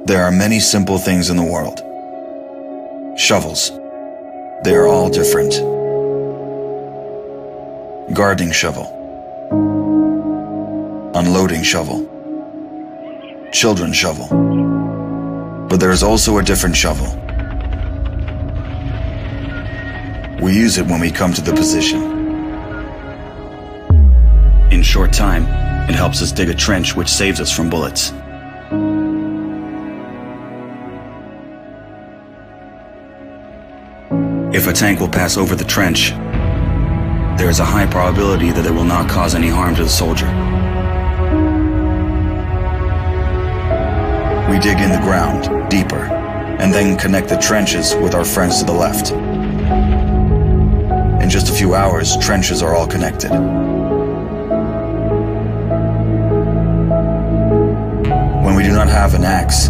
There are many simple things in the world. Shovels. They are all different. Gardening shovel. Unloading shovel. Children's shovel. But there is also a different shovel. We use it when we come to the position. In short time, it helps us dig a trench which saves us from bullets. If a tank will pass over the trench, there is a high probability that it will not cause any harm to the soldier. We dig in the ground, deeper, and then connect the trenches with our friends to the left. In just a few hours, trenches are all connected. When we do not have an axe,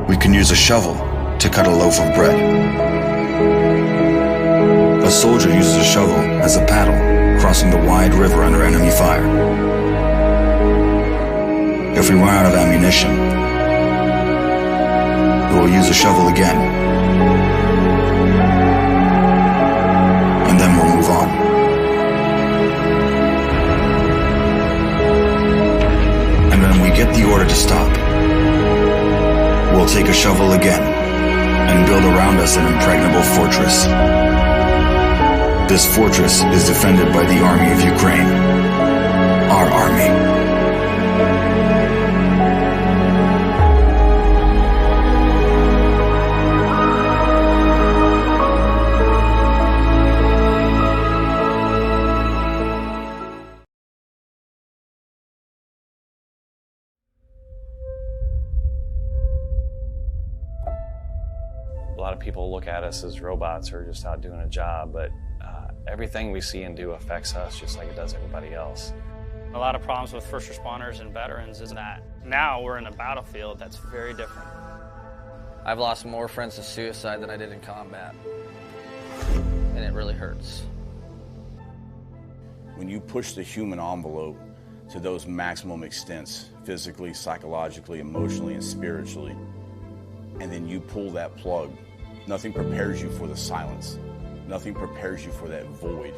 we can use a shovel to cut a loaf of bread. A soldier uses a shovel as a paddle, crossing the wide river under enemy fire. If we run out of ammunition, we will use a shovel again. And then we'll move on. And when we get the order to stop, we'll take a shovel again and build around us an impregnable fortress. This fortress is defended by the army of Ukraine, our army. A lot of people look at us as robots or just out doing a job, but everything we see and do affects us just like it does everybody else. A lot of problems with first responders and veterans is that now we're in a battlefield that's very different. I've lost more friends to suicide than I did in combat, and it really hurts. When you push the human envelope to those maximum extents, physically, psychologically, emotionally, and spiritually, and then you pull that plug, nothing prepares you for the silence. Nothing prepares you for that void.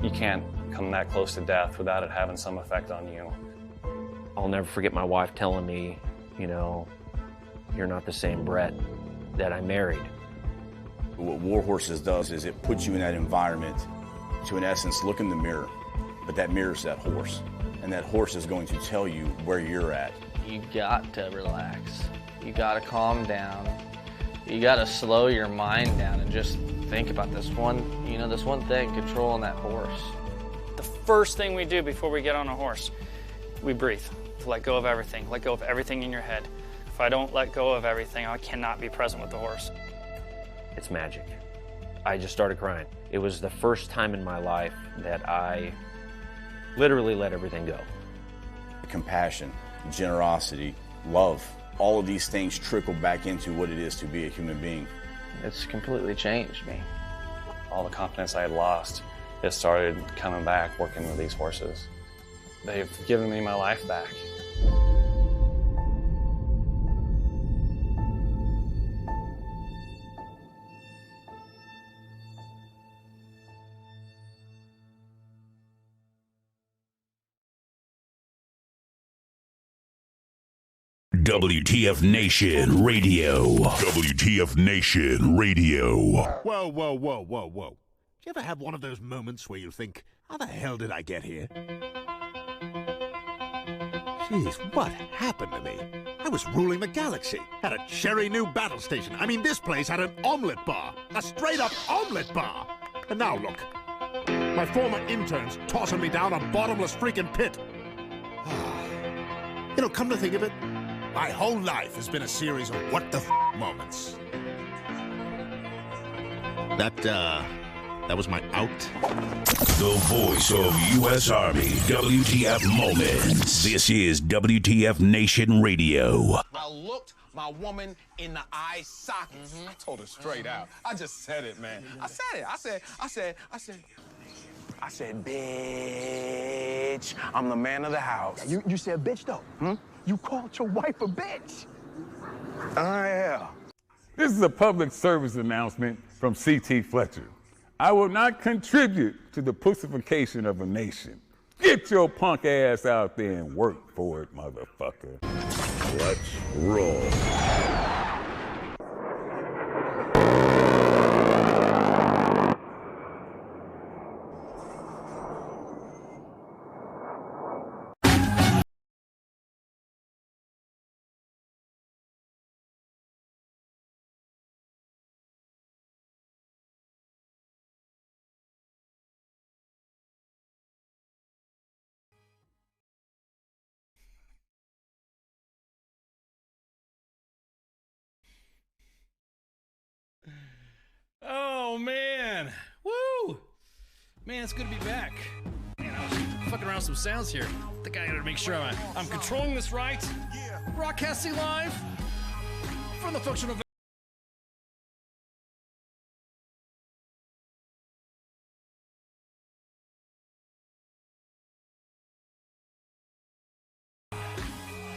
You can't come that close to death without it having some effect on you. I'll never forget my wife telling me, you know, you're not the same Brett that I married. What War Horses does is it puts you in that environment to, in essence, look in the mirror. But that mirror's that horse. And that horse is going to tell you where you're at. You got to relax. You got to calm down. You got to slow your mind down and just think about this one thing, controlling that horse. The first thing we do before we get on a horse, we breathe. Let go of everything. Let go of everything in your head. If I don't let go of everything, I cannot be present with the horse. It's magic. I just started crying. It was the first time in my life that I literally let everything go. Compassion, generosity, love. All of these things trickle back into what it is to be a human being. It's completely changed me. All the confidence I had lost, it started coming back working with these horses. They've given me my life back. WTF Nation Radio. WTF Nation Radio. Whoa, whoa, whoa, whoa, whoa. Do you ever have one of those moments where you think, how the hell did I get here? Jeez, what happened to me? I was ruling the galaxy, had a cherry new battle station. I mean, this place had an omelet bar, a straight-up omelet bar. And now look, my former intern's tossing me down a bottomless freaking pit. You know, come to think of it, my whole life has been a series of what the moments. That was my out. The voice of U.S. Army, WTF Moments. This is WTF Nation Radio. I looked my woman in the eye sockets. I told her straight out. I just said it, man. I said it. I said, bitch, I'm the man of the house. You said bitch, though. You called your wife a bitch. This is a public service announcement from C.T. Fletcher. I will not contribute to the pussification of a nation. Get your punk ass out there and work for it, motherfucker. Let's roll. Oh, man. Woo! Man, it's good to be back. Man, I was fucking around with some sounds here. I think I gotta make sure I'm controlling this right. Broadcasting live from the functional.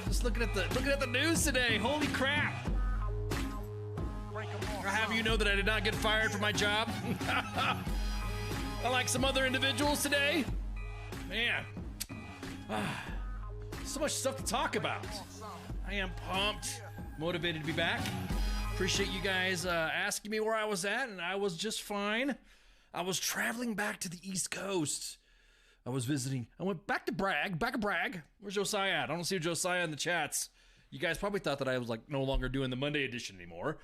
Just looking at the news today. Holy crap! I'll have you know that I did not get fired from my job. Unlike some other individuals today. Man. So much stuff to talk about. I am pumped. Motivated to be back. Appreciate you guys asking me where I was at, and I was just fine. I was traveling back to the East Coast. I was visiting. I went back to Bragg. Where's Josiah at? I don't see Josiah in the chats. You guys probably thought that I was like no longer doing the Monday edition anymore.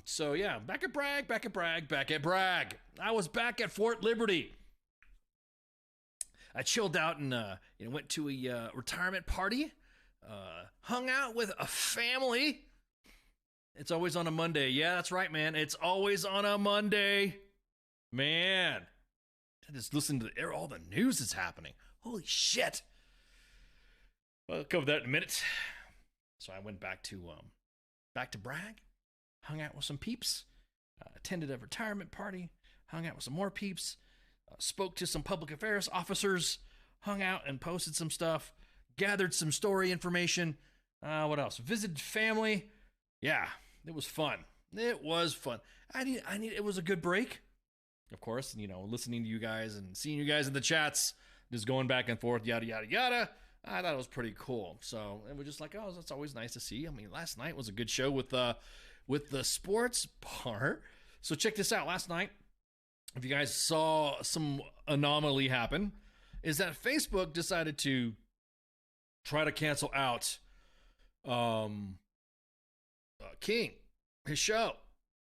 So yeah, back at Bragg. I was back at Fort Liberty. I chilled out and went to a retirement party. Hung out with a family. It's always on a Monday. Yeah, that's right, man. It's always on a Monday. Man. I just listened to all the news that's happening. Holy shit. Well, I'll cover that in a minute. So I went back to Bragg. Hung out with some peeps, attended a retirement party, hung out with some more peeps, spoke to some public affairs officers, hung out and posted some stuff, gathered some story information. What else? Visited family. Yeah, it was fun. It was a good break. Of course, listening to you guys and seeing you guys in the chats, just going back and forth, yada, yada, yada. I thought it was pretty cool. So it was just like, oh, that's always nice to see. I mean, last night was a good show with the sports part. So check this out. Last night, if you guys saw some anomaly happen, is that Facebook decided to try to cancel out King, his show.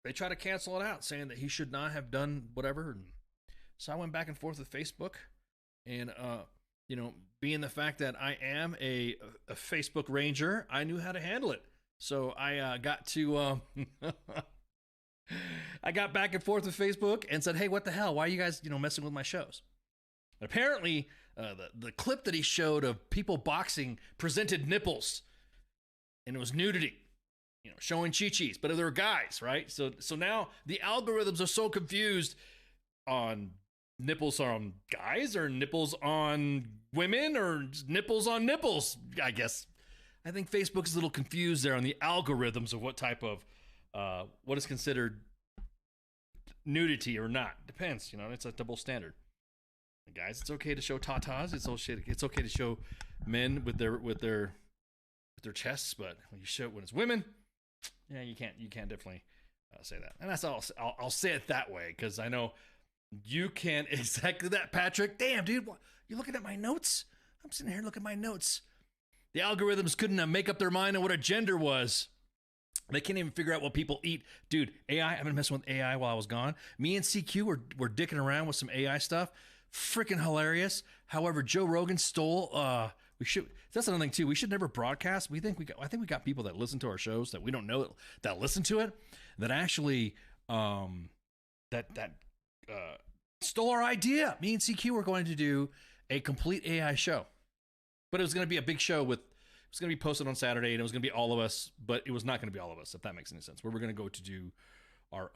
They tried to cancel it out, saying that he should not have done whatever. And so I went back and forth with Facebook, and being the fact that I am a Facebook Ranger, I knew how to handle it. So I got to I got back and forth with Facebook and said, hey, what the hell? Why are you guys messing with my shows? And apparently, the clip that he showed of people boxing presented nipples, and it was nudity, showing chi-chis, but they were guys, right? So now the algorithms are so confused on nipples on guys or nipples on women or nipples on nipples, I guess. I think Facebook's a little confused there on the algorithms of what type of, what is considered nudity or not. Depends, it's a double standard. Guys, it's okay to show tatas. It's okay to show men with their chests, but when you show it when it's women, yeah, you can't definitely say that. And that's all. I'll say it that way because I know you can't exactly that, Patrick. Damn, dude, what, you looking at my notes? I'm sitting here looking at my notes. The algorithms couldn't make up their mind on what a gender was. They can't even figure out what people eat. Dude, AI, I've been messing with AI while I was gone. Me and CQ were dicking around with some AI stuff. Freaking hilarious. However, Joe Rogan stole, that's another thing too. We should never broadcast. I think we got people that listen to our shows that we don't know that listen to it, that actually, stole our idea. Me and CQ were going to do a complete AI show, but it was going to be a big show it was going to be posted on Saturday, and it was going to be all of us, but it was not going to be all of us, if that makes any sense. Where we're going to go to do our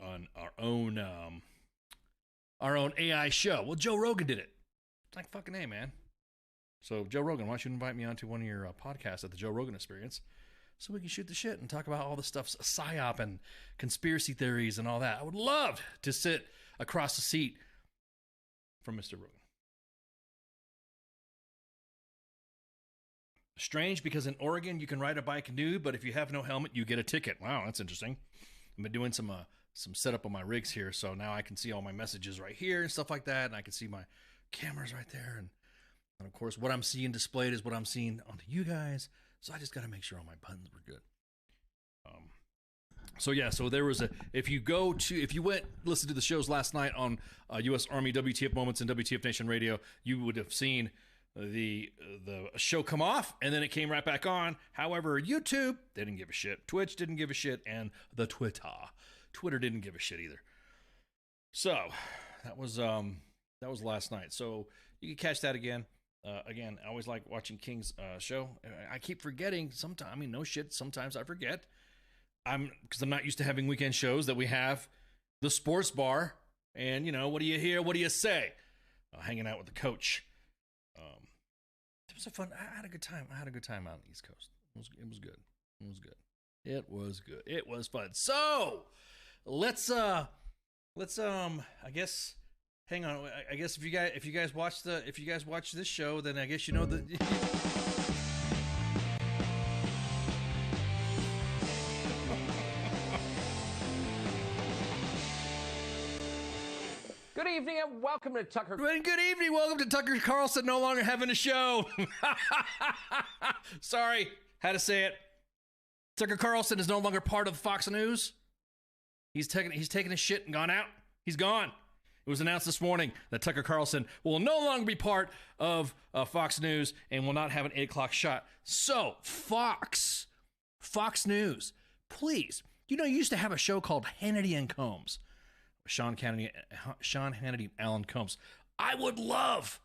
own AI show. Well, Joe Rogan did it. It's like, fucking A, man. So, Joe Rogan, why don't you invite me onto one of your podcasts at the Joe Rogan Experience? so we can shoot the shit and talk about all the stuff, psyop and conspiracy theories and all that. I would love to sit across the seat from Mr. Rogan. Strange, because in Oregon you can ride a bike nude, but if you have no helmet, you get a ticket. Wow, that's interesting. I've been doing some setup on my rigs here, so now I can see all my messages right here and stuff like that, and I can see my cameras right there, and of course what I'm seeing displayed is what I'm seeing onto you guys. So I just got to make sure all my buttons were good. So yeah, so there was if you went listen to the shows last night on U.S. Army WTF Moments and WTF Nation Radio, you would have seen the show come off and then it came right back on. However, YouTube, they didn't give a shit. Twitch didn't give a shit, and the Twitter didn't give a shit either. So that was last night. So you can catch that again. Again, I always like watching King's show. I keep forgetting sometimes. I mean, no shit. Sometimes I forget. Because I'm not used to having weekend shows that we have the sports bar, and what do you hear? What do you say? Hanging out with the coach. It was a fun. I had a good time. out on the East Coast. It was good. It was fun. So let's I guess. Hang on. I guess if you guys watch this show, then I guess you know that. Good evening and welcome to Tucker. Good evening. Welcome to Tucker Carlson no longer having a show. Sorry, had to say it. Tucker Carlson is no longer part of Fox News. He's taken his shit and gone out. He's gone. It was announced this morning that Tucker Carlson will no longer be part of Fox News and will not have an 8 o'clock shot. So, Fox News, please. You used to have a show called Hannity and Combs. Sean Hannity and Alan Combs. I would love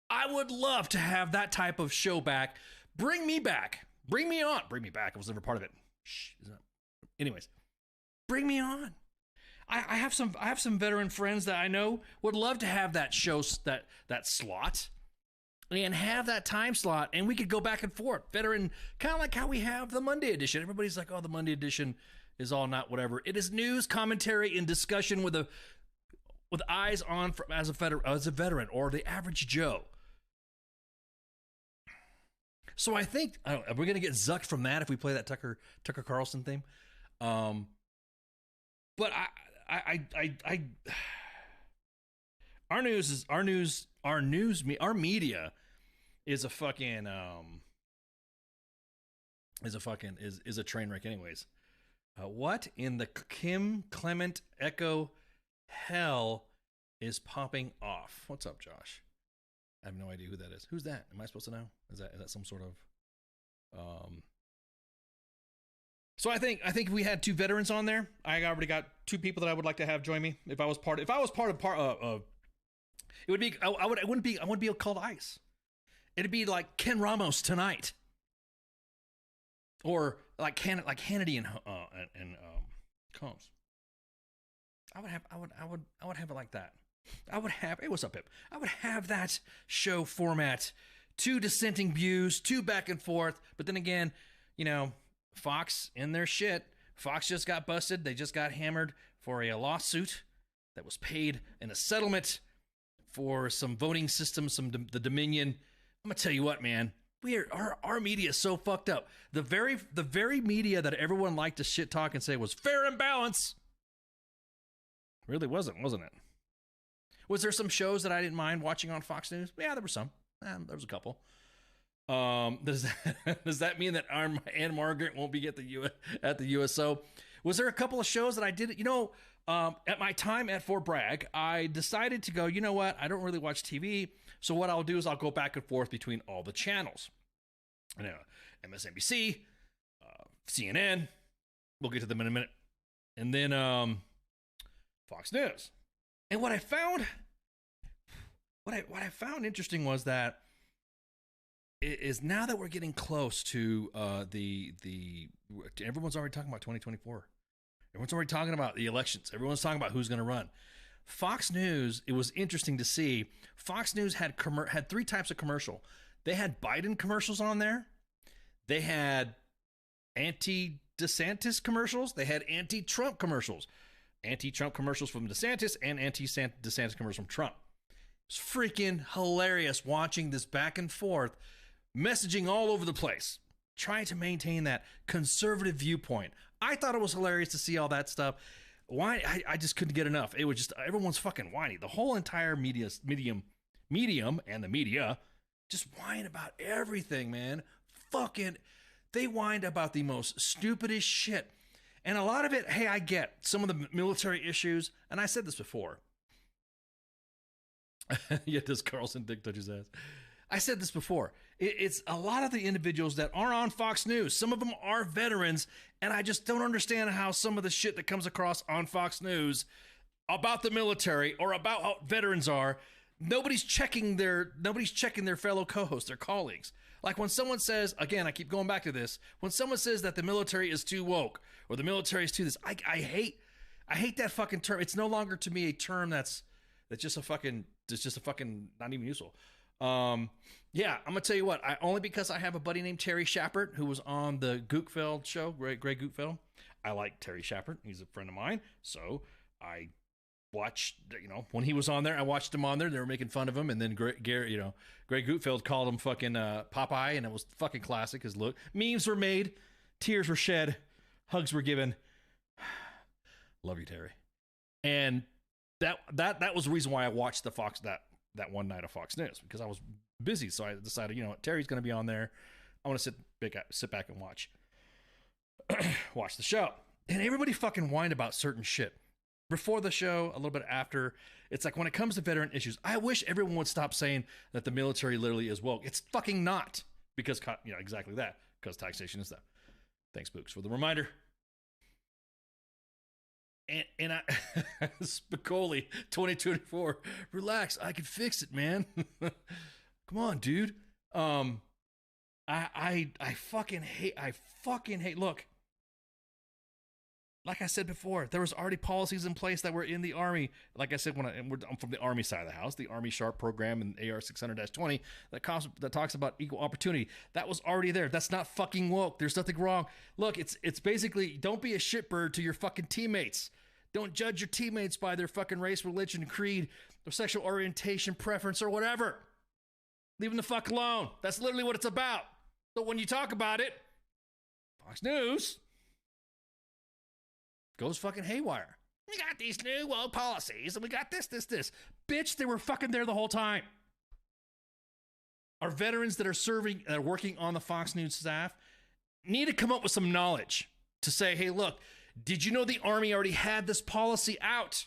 to have that type of show back. Bring me back. Bring me on. Bring me back. I was never part of it. Anyways, bring me on. I have some veteran friends that I know would love to have that show, that slot, and have that time slot, and we could go back and forth. Veteran, kind of like how we have the Monday edition. Everybody's like, oh, the Monday edition is all not whatever. It is news, commentary, and discussion with eyes on as a veteran or the average Joe. So I think we're gonna get zucked from that if we play that Tucker Carlson theme. But our media is a fucking is a train wreck anyways. What in the Kim Clement echo hell is popping off? What's up, Josh? I have no idea who that is. Who's that? Am I supposed to know? Is that some sort of So I think we had two veterans on there. I already got two people that I would like to have join me. If I was part of it would be I wouldn't be called ICE. It'd be like Ken Ramos tonight. Or like Hannity and Combs. I would have it like that. Hey, what's up, Pip? I would have that show format. Two dissenting views, two back and forth. But then again, Fox in their shit. Fox just got busted. They just got hammered for a lawsuit that was paid in a settlement for some voting system, the Dominion. I'm gonna tell you what, man. Our media is so fucked up. The very media that everyone liked to shit talk and say was fair and balanced really wasn't it? Was there some shows that I didn't mind watching on Fox News? Yeah, there were some. There was a couple. Does that mean that Ann Margaret won't be at the USO? Was there a couple of shows that I did? At my time at Fort Bragg, I decided to go, you know what? I don't really watch TV. So what I'll do is I'll go back and forth between all the channels. MSNBC, CNN. We'll get to them in a minute. And then Fox News. And what I found interesting was that is now that we're getting close to everyone's already talking about 2024. Everyone's already talking about the elections. Everyone's talking about who's going to run. Fox News, it was interesting to see. Fox News had three types of commercial. They had Biden commercials on there. They had anti-DeSantis commercials. They had anti-Trump commercials. Anti-Trump commercials from DeSantis and anti-DeSantis commercials from Trump. It's freaking hilarious watching this back and forth, messaging all over the place, trying to maintain that conservative viewpoint. I thought it was hilarious to see all that stuff. Why? I just couldn't get enough. It was just, everyone's fucking whiny. The whole entire medium and the media just whine about everything, man. They whined about the most stupidest shit. And a lot of it, hey, I get some of the military issues, and I said this before. Yeah, does Carlson Dick touch his ass? I said this before. It's a lot of the individuals that are on Fox News. Some of them are veterans, and I just don't understand how some of the shit that comes across on Fox News about the military or about how veterans are, nobody's checking their fellow co-hosts, their colleagues. Like when someone says, again, I keep going back to this, when someone says that the military is too woke or the military is too this, I hate that fucking term. It's no longer to me a term that's just a fucking not even useful. Yeah, I'm gonna tell you what. Only because I have a buddy named Terry Shepard who was on the Gutfeld show, Greg Gutfeld. I like Terry Shepard. He's a friend of mine. So I watched, when he was on there, I watched him on there. They were making fun of him, and then Greg Gutfeld called him fucking Popeye, and it was fucking classic. His look, memes were made, tears were shed, hugs were given. Love you, Terry. And that was the reason why I watched the Fox that one night of Fox News, because I was busy. So I decided, Terry's going to be on there. I want to sit back and watch the show. And everybody fucking whined about certain shit before the show, a little bit after. It's like when it comes to veteran issues, I wish everyone would stop saying that the military literally is woke. It's fucking not, because exactly that, because taxation is that. Thanks, Books, for the reminder. And I, Spicoli, 2024, relax. I can fix it, man. Come on, dude. I fucking hate. Look, like I said before, there was already policies in place that were in the Army. Like I said, I'm from the Army side of the house, the Army Sharp program and AR 600-20 that talks about equal opportunity. That was already there. That's not fucking woke. There's nothing wrong. Look, it's basically, don't be a shitbird to your fucking teammates. Don't judge your teammates by their fucking race, religion, creed, or sexual orientation, preference, or whatever. Leave them the fuck alone. That's literally what it's about. But when you talk about it, Fox News goes fucking haywire. We got these new woke policies, and we got this. Bitch, they were fucking there the whole time. Our veterans that are working on the Fox News staff need to come up with some knowledge to say, hey, look, did you know the Army already had this policy out?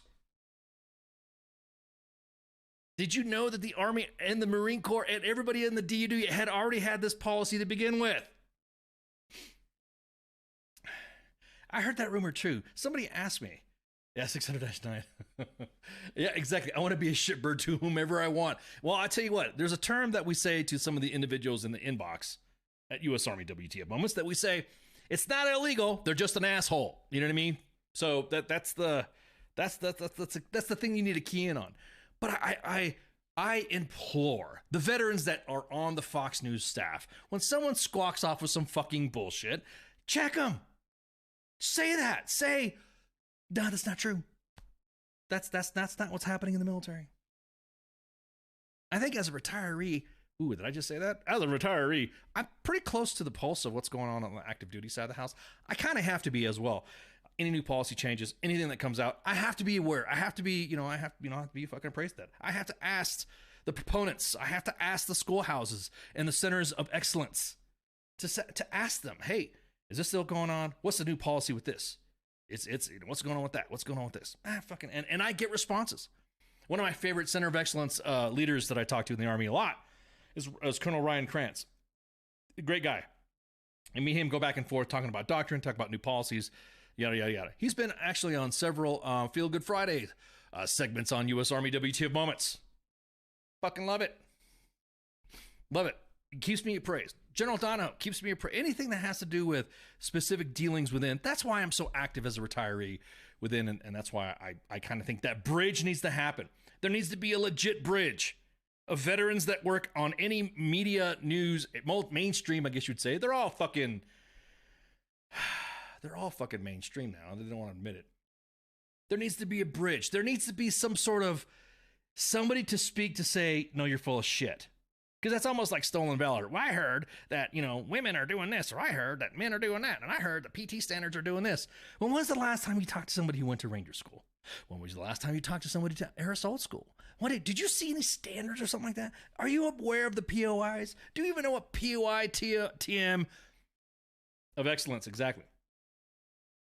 Did you know that the Army and the Marine Corps and everybody in the DoD had already had this policy to begin with? I heard that rumor too. Somebody asked me. Yeah, 600-9. Yeah, exactly. I want to be a shitbird to whomever I want. Well, I tell you what, there's a term that we say to some of the individuals in the inbox at U.S. Army WTF Moments that we say, it's not illegal. They're just an asshole. You know what I mean? So that's the thing you need to key in on. But I implore the veterans that are on the Fox News staff, when someone squawks off with some fucking bullshit, check them. Say that. Say, no, that's not true. That's not what's happening in the military. I think as a retiree, ooh, did I just say that? As a retiree, I'm pretty close to the pulse of what's going on the active duty side of the house. I kind of have to be as well. Any new policy changes, anything that comes out, I have to be aware. I have to be, I have to be fucking appraised that. I have to ask the proponents. I have to ask the schoolhouses and the centers of excellence to ask them, hey, is this still going on? What's the new policy with this? It's what's going on with that? What's going on with this? And I get responses. One of my favorite center of excellence leaders that I talk to in the Army a lot is Colonel Ryan Krantz. A great guy. And me and him go back and forth talking about doctrine, talk about new policies, yada, yada, yada. He's been actually on several Feel Good Friday segments on U.S. Army WTF Moments. Fucking love it. Love it. It keeps me appraised. General Donahoe keeps me appraised. Anything that has to do with specific dealings within. That's why I'm so active as a retiree within, and that's why I kind of think that bridge needs to happen. There needs to be a legit bridge of veterans that work on any media news, mainstream, I guess you'd say. They're all fucking, They're all fucking mainstream now. They don't want to admit it. There needs to be a bridge. There needs to be some sort of somebody to speak to say, no, you're full of shit. Because that's almost like stolen valor. Well, I heard that, women are doing this, or I heard that men are doing that, and I heard the PT standards are doing this. When was the last time you talked to somebody who went to Ranger School? When was the last time you talked to somebody to Air Assault School? Did you see any standards or something like that? Are you aware of the POIs? Do you even know what POI, TM of excellence exactly?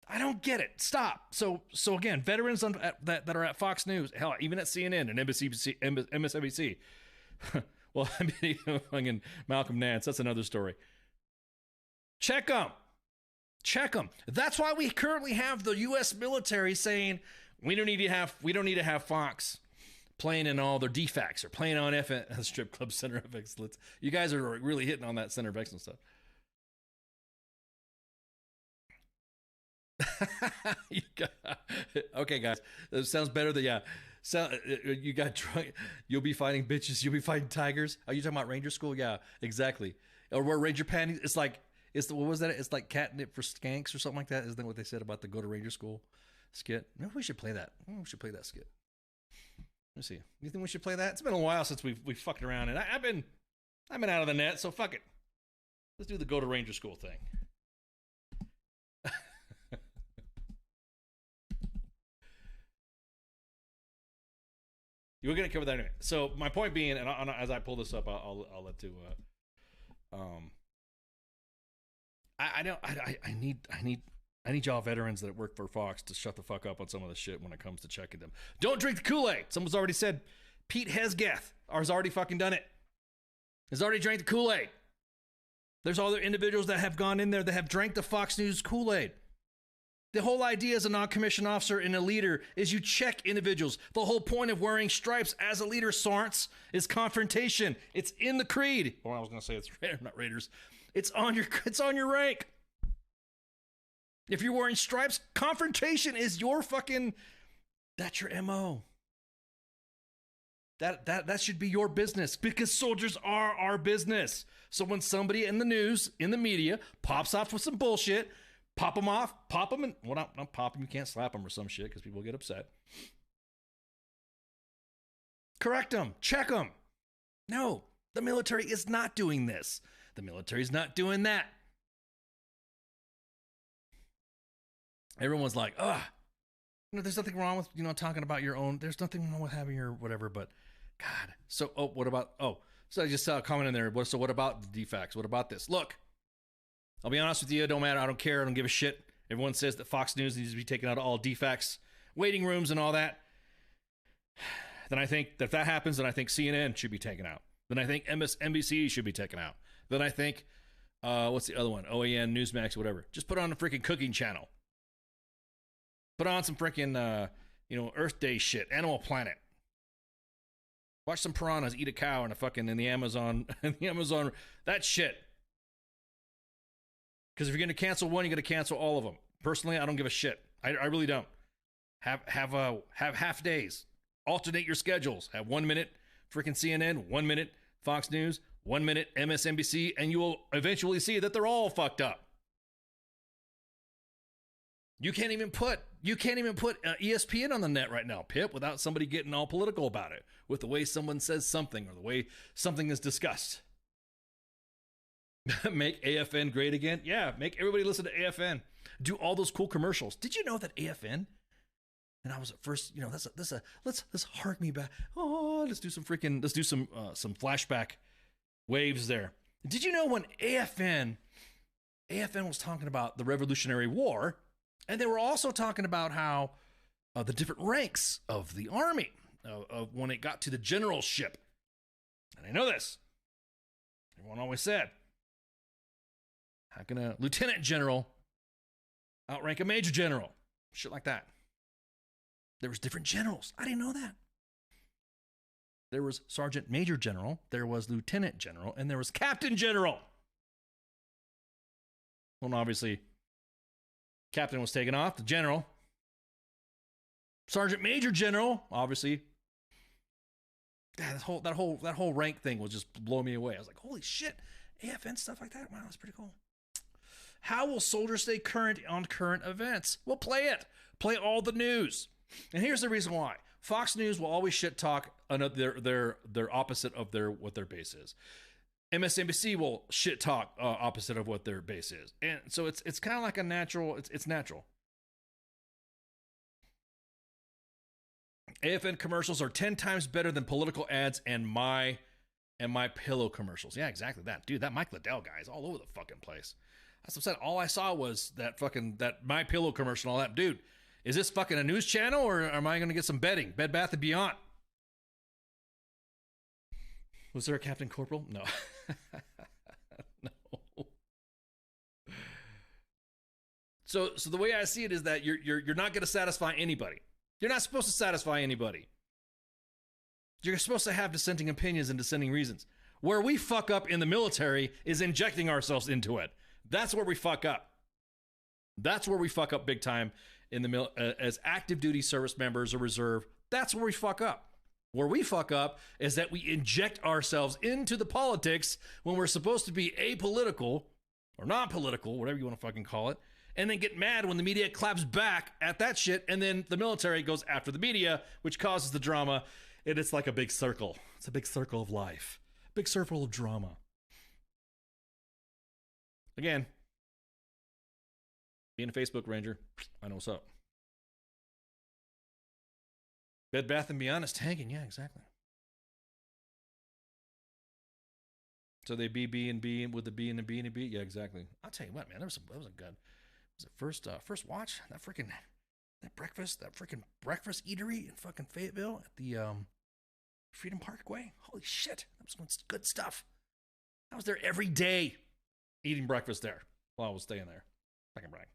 I don't get it. Stop. So again, veterans that are at Fox News, hell, even at CNN and MSNBC. Well, I mean, fucking Malcolm Nance, that's another story. Check them. That's why we currently have the U.S. military saying we don't need to have Fox playing in all their defects or playing on Strip Club Center of Excellence. You guys are really hitting on that Center of Excellence stuff. Okay, guys, that sounds better than you got drunk. You'll be fighting bitches. You'll be fighting tigers. Are you talking about Ranger School? Yeah, exactly. Or wear Ranger panties. What was that? It's like catnip for skanks or something like that. Isn't that what they said about the go to Ranger School skit? Maybe we should play that. Maybe we should play that skit. Let's see. You think we should play that? It's been a while since we fucked around, and I've been out of the net. So fuck it. Let's do the go to Ranger School thing. We're gonna cover that anyway. So my point being, and as I pull this up, I'll let to. I need y'all veterans that work for Fox to shut the fuck up on some of the shit when it comes to checking them. Don't drink the Kool-Aid. Someone's already said. Pete Hesgath has already fucking done it. Has already drank the Kool-Aid. There's other individuals that have gone in there that have drank the Fox News Kool-Aid. The whole idea as a non-commissioned officer and a leader is you check individuals. The whole point of wearing stripes as a leader, Sarnes, is confrontation. It's in the creed. Well, I was going to say it's not Raiders. It's on your rank. If you're wearing stripes, confrontation is your fucking. That's your MO. That should be your business because soldiers are our business. So when somebody in the news, in the media, pops off with some bullshit. Pop them off, pop them, and not pop them, you can't slap them or some shit because people get upset. Correct them, check them. No, the military is not doing this. The military is not doing that. Everyone's like, there's nothing wrong with, talking about your own, there's nothing wrong with having your whatever, but God. So, what about, so I just saw a comment in there. So what about the defects? What about this? Look. I'll be honest with you, it don't matter. I don't care. I don't give a shit. Everyone says that Fox News needs to be taking out all defects, waiting rooms and all that. Then I think that happens, then I think CNN should be taken out. Then I think MSNBC should be taken out. Then I think, what's the other one? OAN, Newsmax, whatever. Just put on a freaking cooking channel. Put on some freaking, Earth Day shit, Animal Planet. Watch some piranhas eat a cow in the Amazon, that shit. Because if you're going to cancel one, you got to cancel all of them. Personally, I don't give a shit. I really don't. Have half days. Alternate your schedules. Have 1 minute freaking CNN, 1 minute Fox News, 1 minute MSNBC, and you will eventually see that they're all fucked up. You can't even put ESPN on the net right now, Pip, without somebody getting all political about it with the way someone says something or the way something is discussed. Make AFN great again? Yeah, make everybody listen to AFN. Do all those cool commercials. Did you know that AFN? And I was at first, let's hark me back. Let's do some flashback waves there. Did you know when AFN was talking about the Revolutionary War, and they were also talking about how the different ranks of the army of when it got to the generalship. And I know this. Everyone always said, how can a lieutenant general outrank a major general? Shit like that. There was different generals. I didn't know that. There was sergeant major general, there was lieutenant general, and there was captain general. Well, obviously, captain was taken off, the general. Sergeant major general, obviously. That whole rank thing was just blowing me away. I was like, holy shit, AFN stuff like that. Wow, that's pretty cool. How will soldiers stay current on current events? Well, play it. Play all the news. And here's the reason why. Fox News will always shit talk their opposite of what their base is. MSNBC will shit talk opposite of what their base is. And so it's kind of like a natural, it's natural. AFN commercials are 10 times better than political ads and my pillow commercials. Yeah, exactly that. Dude, that Mike Liddell guy is all over the fucking place. That's what I'm saying. All I saw was that my pillow commercial and all that. Dude, is this fucking a news channel or am I going to get some bedding? Bed Bath & Beyond. Was there a Captain Corporal? No. No. So the way I see it is that you're not going to satisfy anybody. You're not supposed to satisfy anybody. You're supposed to have dissenting opinions and dissenting reasons. Where we fuck up in the military is injecting ourselves into it. That's where we fuck up. That's where we fuck up big time in the as active duty service members or reserve. That's where we fuck up. Where we fuck up is that we inject ourselves into the politics when we're supposed to be apolitical or non-political, whatever you want to fucking call it, and then get mad when the media claps back at that shit, and then the military goes after the media, which causes the drama, and it's like a big circle. It's a big circle of life. Big circle of drama. Again, being a Facebook Ranger, I know what's up. Bed Bath & Beyond is tanking. Yeah, exactly. So they B&B with the B and the B and the B. Yeah, exactly. I'll tell you what, man, that was a good. Was it first watch? That freaking breakfast eatery in fucking Fayetteville at the Freedom Parkway. Holy shit, that was good stuff. I was there every day eating breakfast there while I was staying there. I can brag.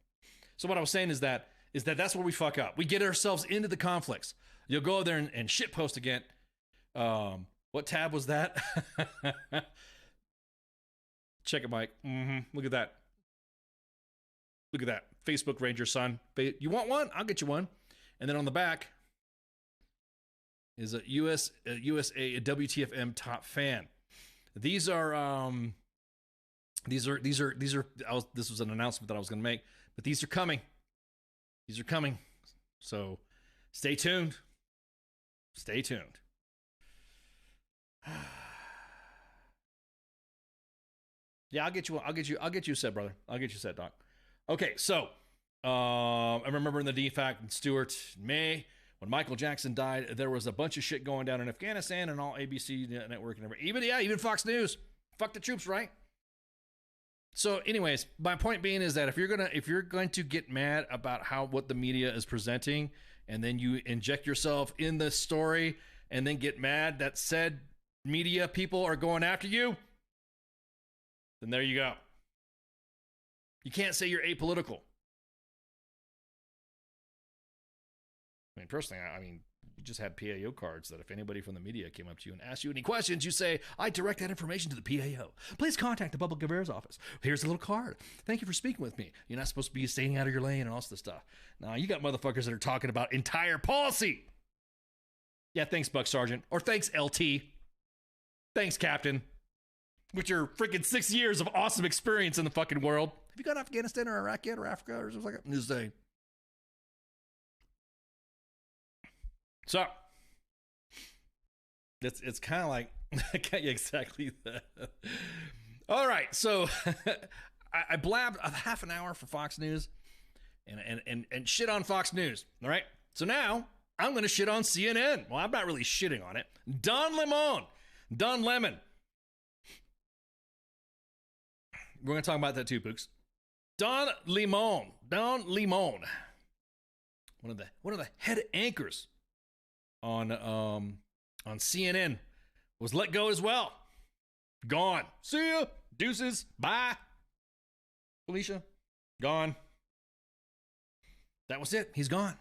So what I was saying is that's where we fuck up. We get ourselves into the conflicts. You'll go there and shit post again. What tab was that? Check it, Mike. Look at that. Look at that. Facebook Ranger, son. You want one? I'll get you one. And then on the back is a USA WTFM top fan. These are this was an announcement that I was going to make, but these are coming. These are coming. So stay tuned. Stay tuned. Yeah, I'll get you set, brother. I'll get you set, Doc. Okay, so I remember in the DFAC and Stewart in May when Michael Jackson died, there was a bunch of shit going down in Afghanistan and all ABC network and everything. Even Fox News. Fuck the troops, right? So, anyways, my point being is that if you're going to get mad about what the media is presenting, and then you inject yourself in the story, and then get mad that said media people are going after you, then there you go. You can't say you're apolitical. I mean, personally, you just had PAO cards that if anybody from the media came up to you and asked you any questions, you say, I direct that information to the PAO. Please contact the Public Affairs Office. Here's a little card. Thank you for speaking with me. You're not supposed to be staying out of your lane and all this stuff. Now, you got motherfuckers that are talking about entire policy. Yeah, thanks, Buck Sergeant. Or thanks, LT. Thanks, Captain. With your freaking 6 years of awesome experience in the fucking world. Have you gone to Afghanistan or Iraq yet or Africa or something like that? I'm just saying. So, it's kind of like, exactly that. All right, so I blabbed a half an hour for Fox News and shit on Fox News, all right? So now, I'm going to shit on CNN. Well, I'm not really shitting on it. Don Lemon. We're going to talk about that too, Pooks. Don Lemon. One of the head anchors on CNN was let go as well. Gone. See ya. Deuces. Bye. Felicia. Gone. That was it. He's gone.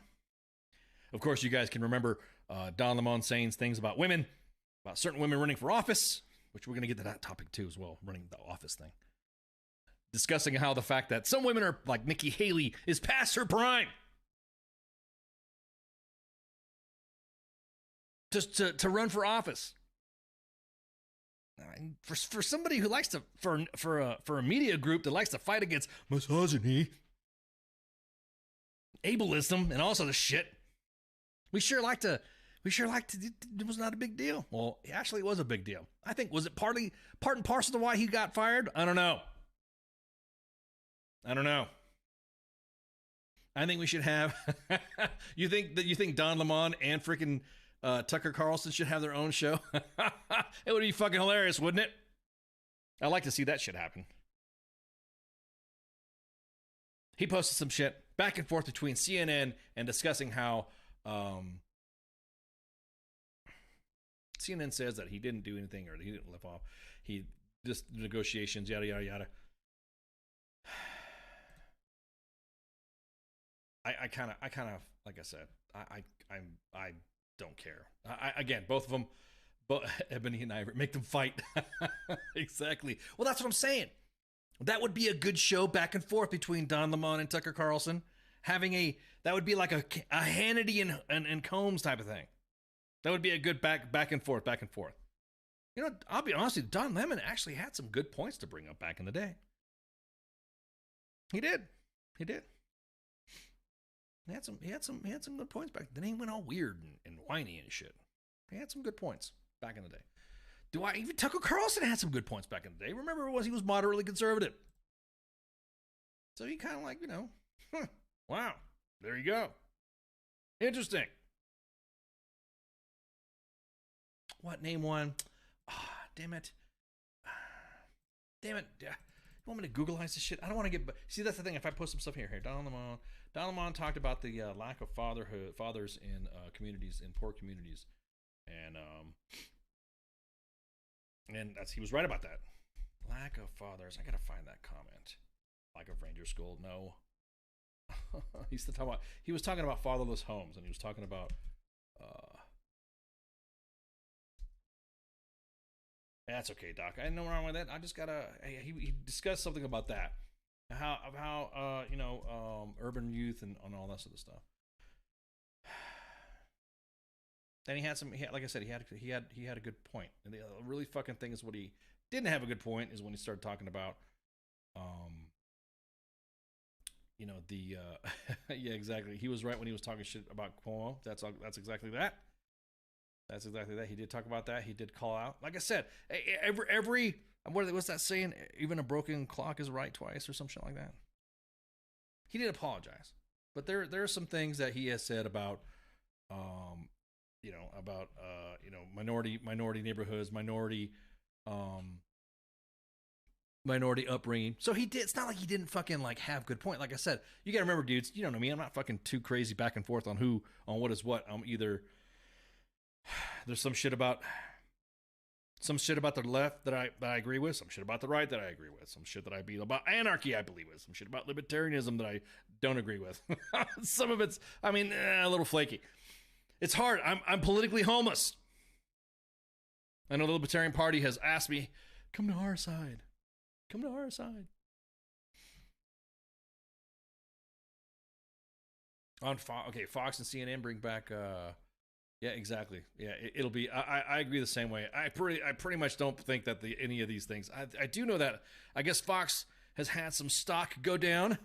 Of course, you guys can remember Don Lemon saying things about women, about certain women running for office, which we're going to get to that topic too as well, running the office thing. Discussing how the fact that some women are like Nikki Haley is past her prime. To run for office. For somebody who likes to for a media group that likes to fight against misogyny, ableism, and all sort of shit, we sure like to. It was not a big deal. Well, actually, it was a big deal. I think, was it part and parcel to why he got fired? I don't know. I think we should have. You think Don Lemon and freaking Tucker Carlson should have their own show? It would be fucking hilarious, wouldn't it? I'd like to see that shit happen. He posted some shit back and forth between CNN and discussing how CNN says that he didn't do anything or he didn't live off. He just negotiations, yada yada yada. I kind of like I said, I don't care. Again, both of them, Ebony and Ivory, make them fight. Exactly. Well, that's what I'm saying. That would be a good show back and forth between Don Lemon and Tucker Carlson. That would be like a Hannity and Combs type of thing. That would be a good back and forth. You know, I'll be honest with you, Don Lemon actually had some good points to bring up back in the day. He did. He had some good points back then. He went all weird and whiny and shit. He had some good points back in the day. Even Tucker Carlson had some good points back in the day. Remember, he was moderately conservative. So he kind of like, wow, there you go. Interesting. What, name one? Damn it. You want me to Googleize this shit? I don't want to get... See, that's the thing. If I post some stuff here. Don Lemon talked about the lack of fathers in communities, in poor communities. And he was right about that. Lack of fathers. I got to find that comment. Lack of Ranger School. No. He was talking about fatherless homes, and he was talking about... That's okay, Doc. I know wrong with that. I just gotta. He discussed something about that, how urban youth and all that sort of stuff. And he had some. Like I said, he had a good point. And the really fucking thing is what he didn't have a good point is when he started talking about, yeah, exactly. He was right when he was talking shit about Cuomo. That's exactly that. That's exactly that. He did talk about that. He did call out. Like I said, every what's that saying? Even a broken clock is right twice or some shit like that. He did apologize, but there are some things that he has said about, minority neighborhoods, minority upbringing. So he did. It's not like he didn't fucking like have good point. Like I said, you gotta remember, dudes. You don't know me. I'm not fucking too crazy back and forth on what is what. I'm either. There's some shit about the left that I agree with, some shit about the right that I agree with, some shit that I believe about anarchy I believe with, some shit about libertarianism that I don't agree with. Some of it's, a little flaky. It's hard. I'm politically homeless. I know the Libertarian Party has asked me, come to our side. Come to our side. On Fox and CNN bring back yeah, exactly. Yeah, it'll be. I agree the same way. I pretty much don't think that any of these things. I do know that. I guess Fox has had some stock go down.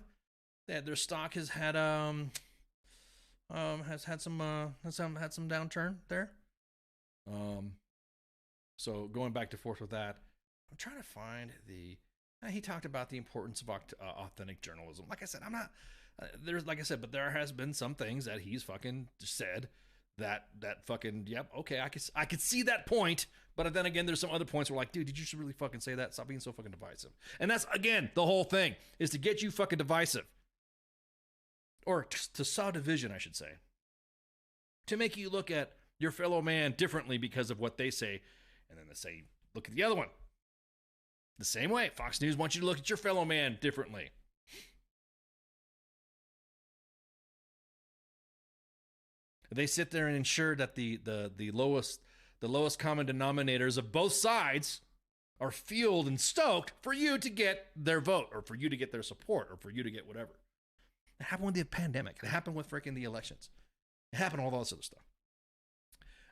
Their stock has had had some downturn there. So going back to forth with that, I'm trying to find he talked about the importance of authentic journalism. Like I said, I'm not. But there has been some things that he's fucking said. That fucking, yep, okay, I could see that point, but then again, there's some other points where like, dude, did you really fucking say that? Stop being so fucking divisive. And that's, again, the whole thing, is to get you fucking divisive. Or to sow division, I should say. To make you look at your fellow man differently because of what they say, and then they say, look at the other one. The same way, Fox News wants you to look at your fellow man differently. They sit there and ensure that the lowest common denominators of both sides are fueled and stoked for you to get their vote, or for you to get their support, or for you to get whatever. It happened with the pandemic. It happened with freaking the elections. It happened with all this other stuff.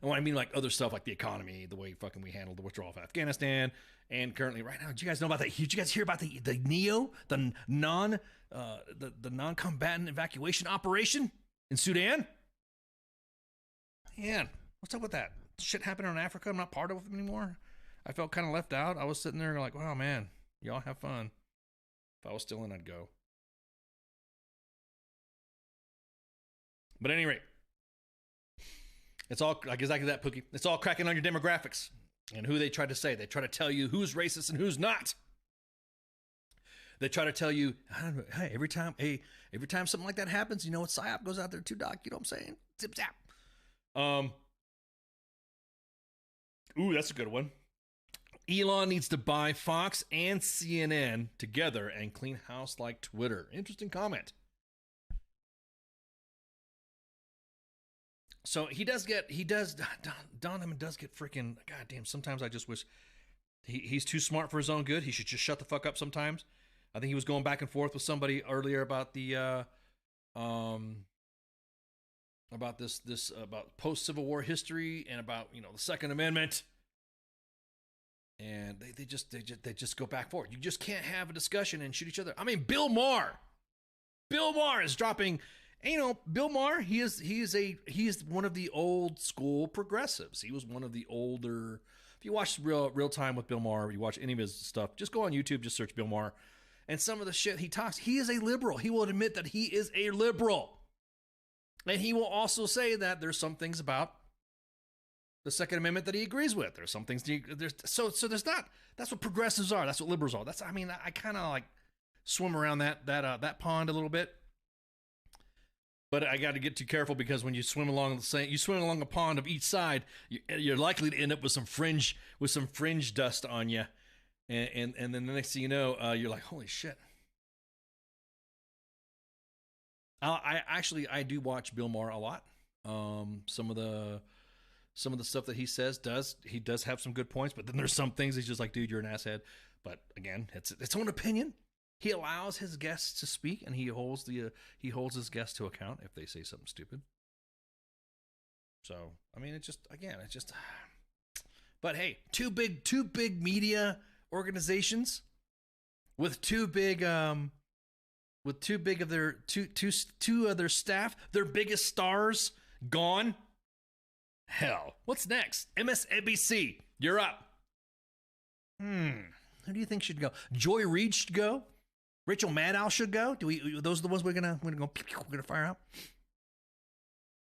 And what I mean, like other stuff like the economy, the way fucking we handled the withdrawal of Afghanistan, and currently right now, did you guys know about that? Did you guys hear about the NEO, the non-combatant evacuation operation in Sudan? Man, what's up with that? Shit happening in Africa. I'm not part of it anymore. I felt kind of left out. I was sitting there like, wow, man, y'all have fun. If I was still in, I'd go. But at any rate, it's all like exactly that, Pookie. It's all cracking on your demographics and who they try to say. They try to tell you who's racist and who's not. They try to tell you, hey, every time something like that happens, you know what PSYOP goes out there too, Doc. You know what I'm saying? Zip zap. Ooh, that's a good one. Elon needs to buy Fox and CNN together and clean house like Twitter. Interesting comment. So Don Lemon does get freaking, goddamn, sometimes I just wish he's too smart for his own good. He should just shut the fuck up sometimes. I think he was going back and forth with somebody earlier about the, about this about post-Civil War history and about, the Second Amendment. And they just go back and forth. You just can't have a discussion and shoot each other. I mean, Bill Maher is dropping. And, Bill Maher, he is one of the old school progressives. He was one of the older. If you watch real time with Bill Maher, you watch any of his stuff, just go on YouTube, just search Bill Maher, and some of the shit he talks. He is a liberal. He will admit that he is a liberal, and he will also say that there's some things about the Second Amendment that he agrees with. There's some things so there's not. That's what progressives are. That's what liberals are. I kind of like swim around that pond a little bit. But I got to get too careful because when you swim along a pond of each side, you're likely to end up with some fringe dust on you, and then the next thing you know, you're like, holy shit. I do watch Bill Maher a lot. Some of the stuff that he says does have some good points, but then there's some things he's just like, dude, you're an asshead. But again, it's its own opinion. He allows his guests to speak, and he holds his guests to account if they say something stupid. So, I mean, it's just. But hey, two big media organizations with two big of their two other staff, their biggest stars gone. Hell, what's next? MSNBC, you're up. Who do you think should go? Joy Reid should go. Rachel Maddow should go. Those are the ones we're gonna fire out.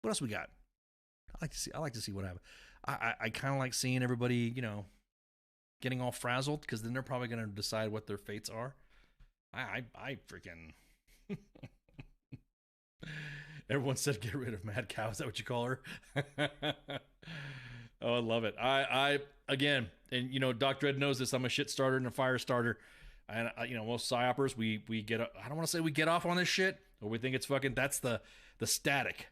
What else we got? I like to see what happens. I kind of like seeing everybody, getting all frazzled, because then they're probably gonna decide what their fates are. I freaking. Everyone said get rid of Mad Cow. Is that what you call her? Oh, I love it. I again, and Doc Dredd knows this. I'm a shit starter and a fire starter. And most psyopers, we get. I don't want to say we get off on this shit, or we think it's fucking. That's the static.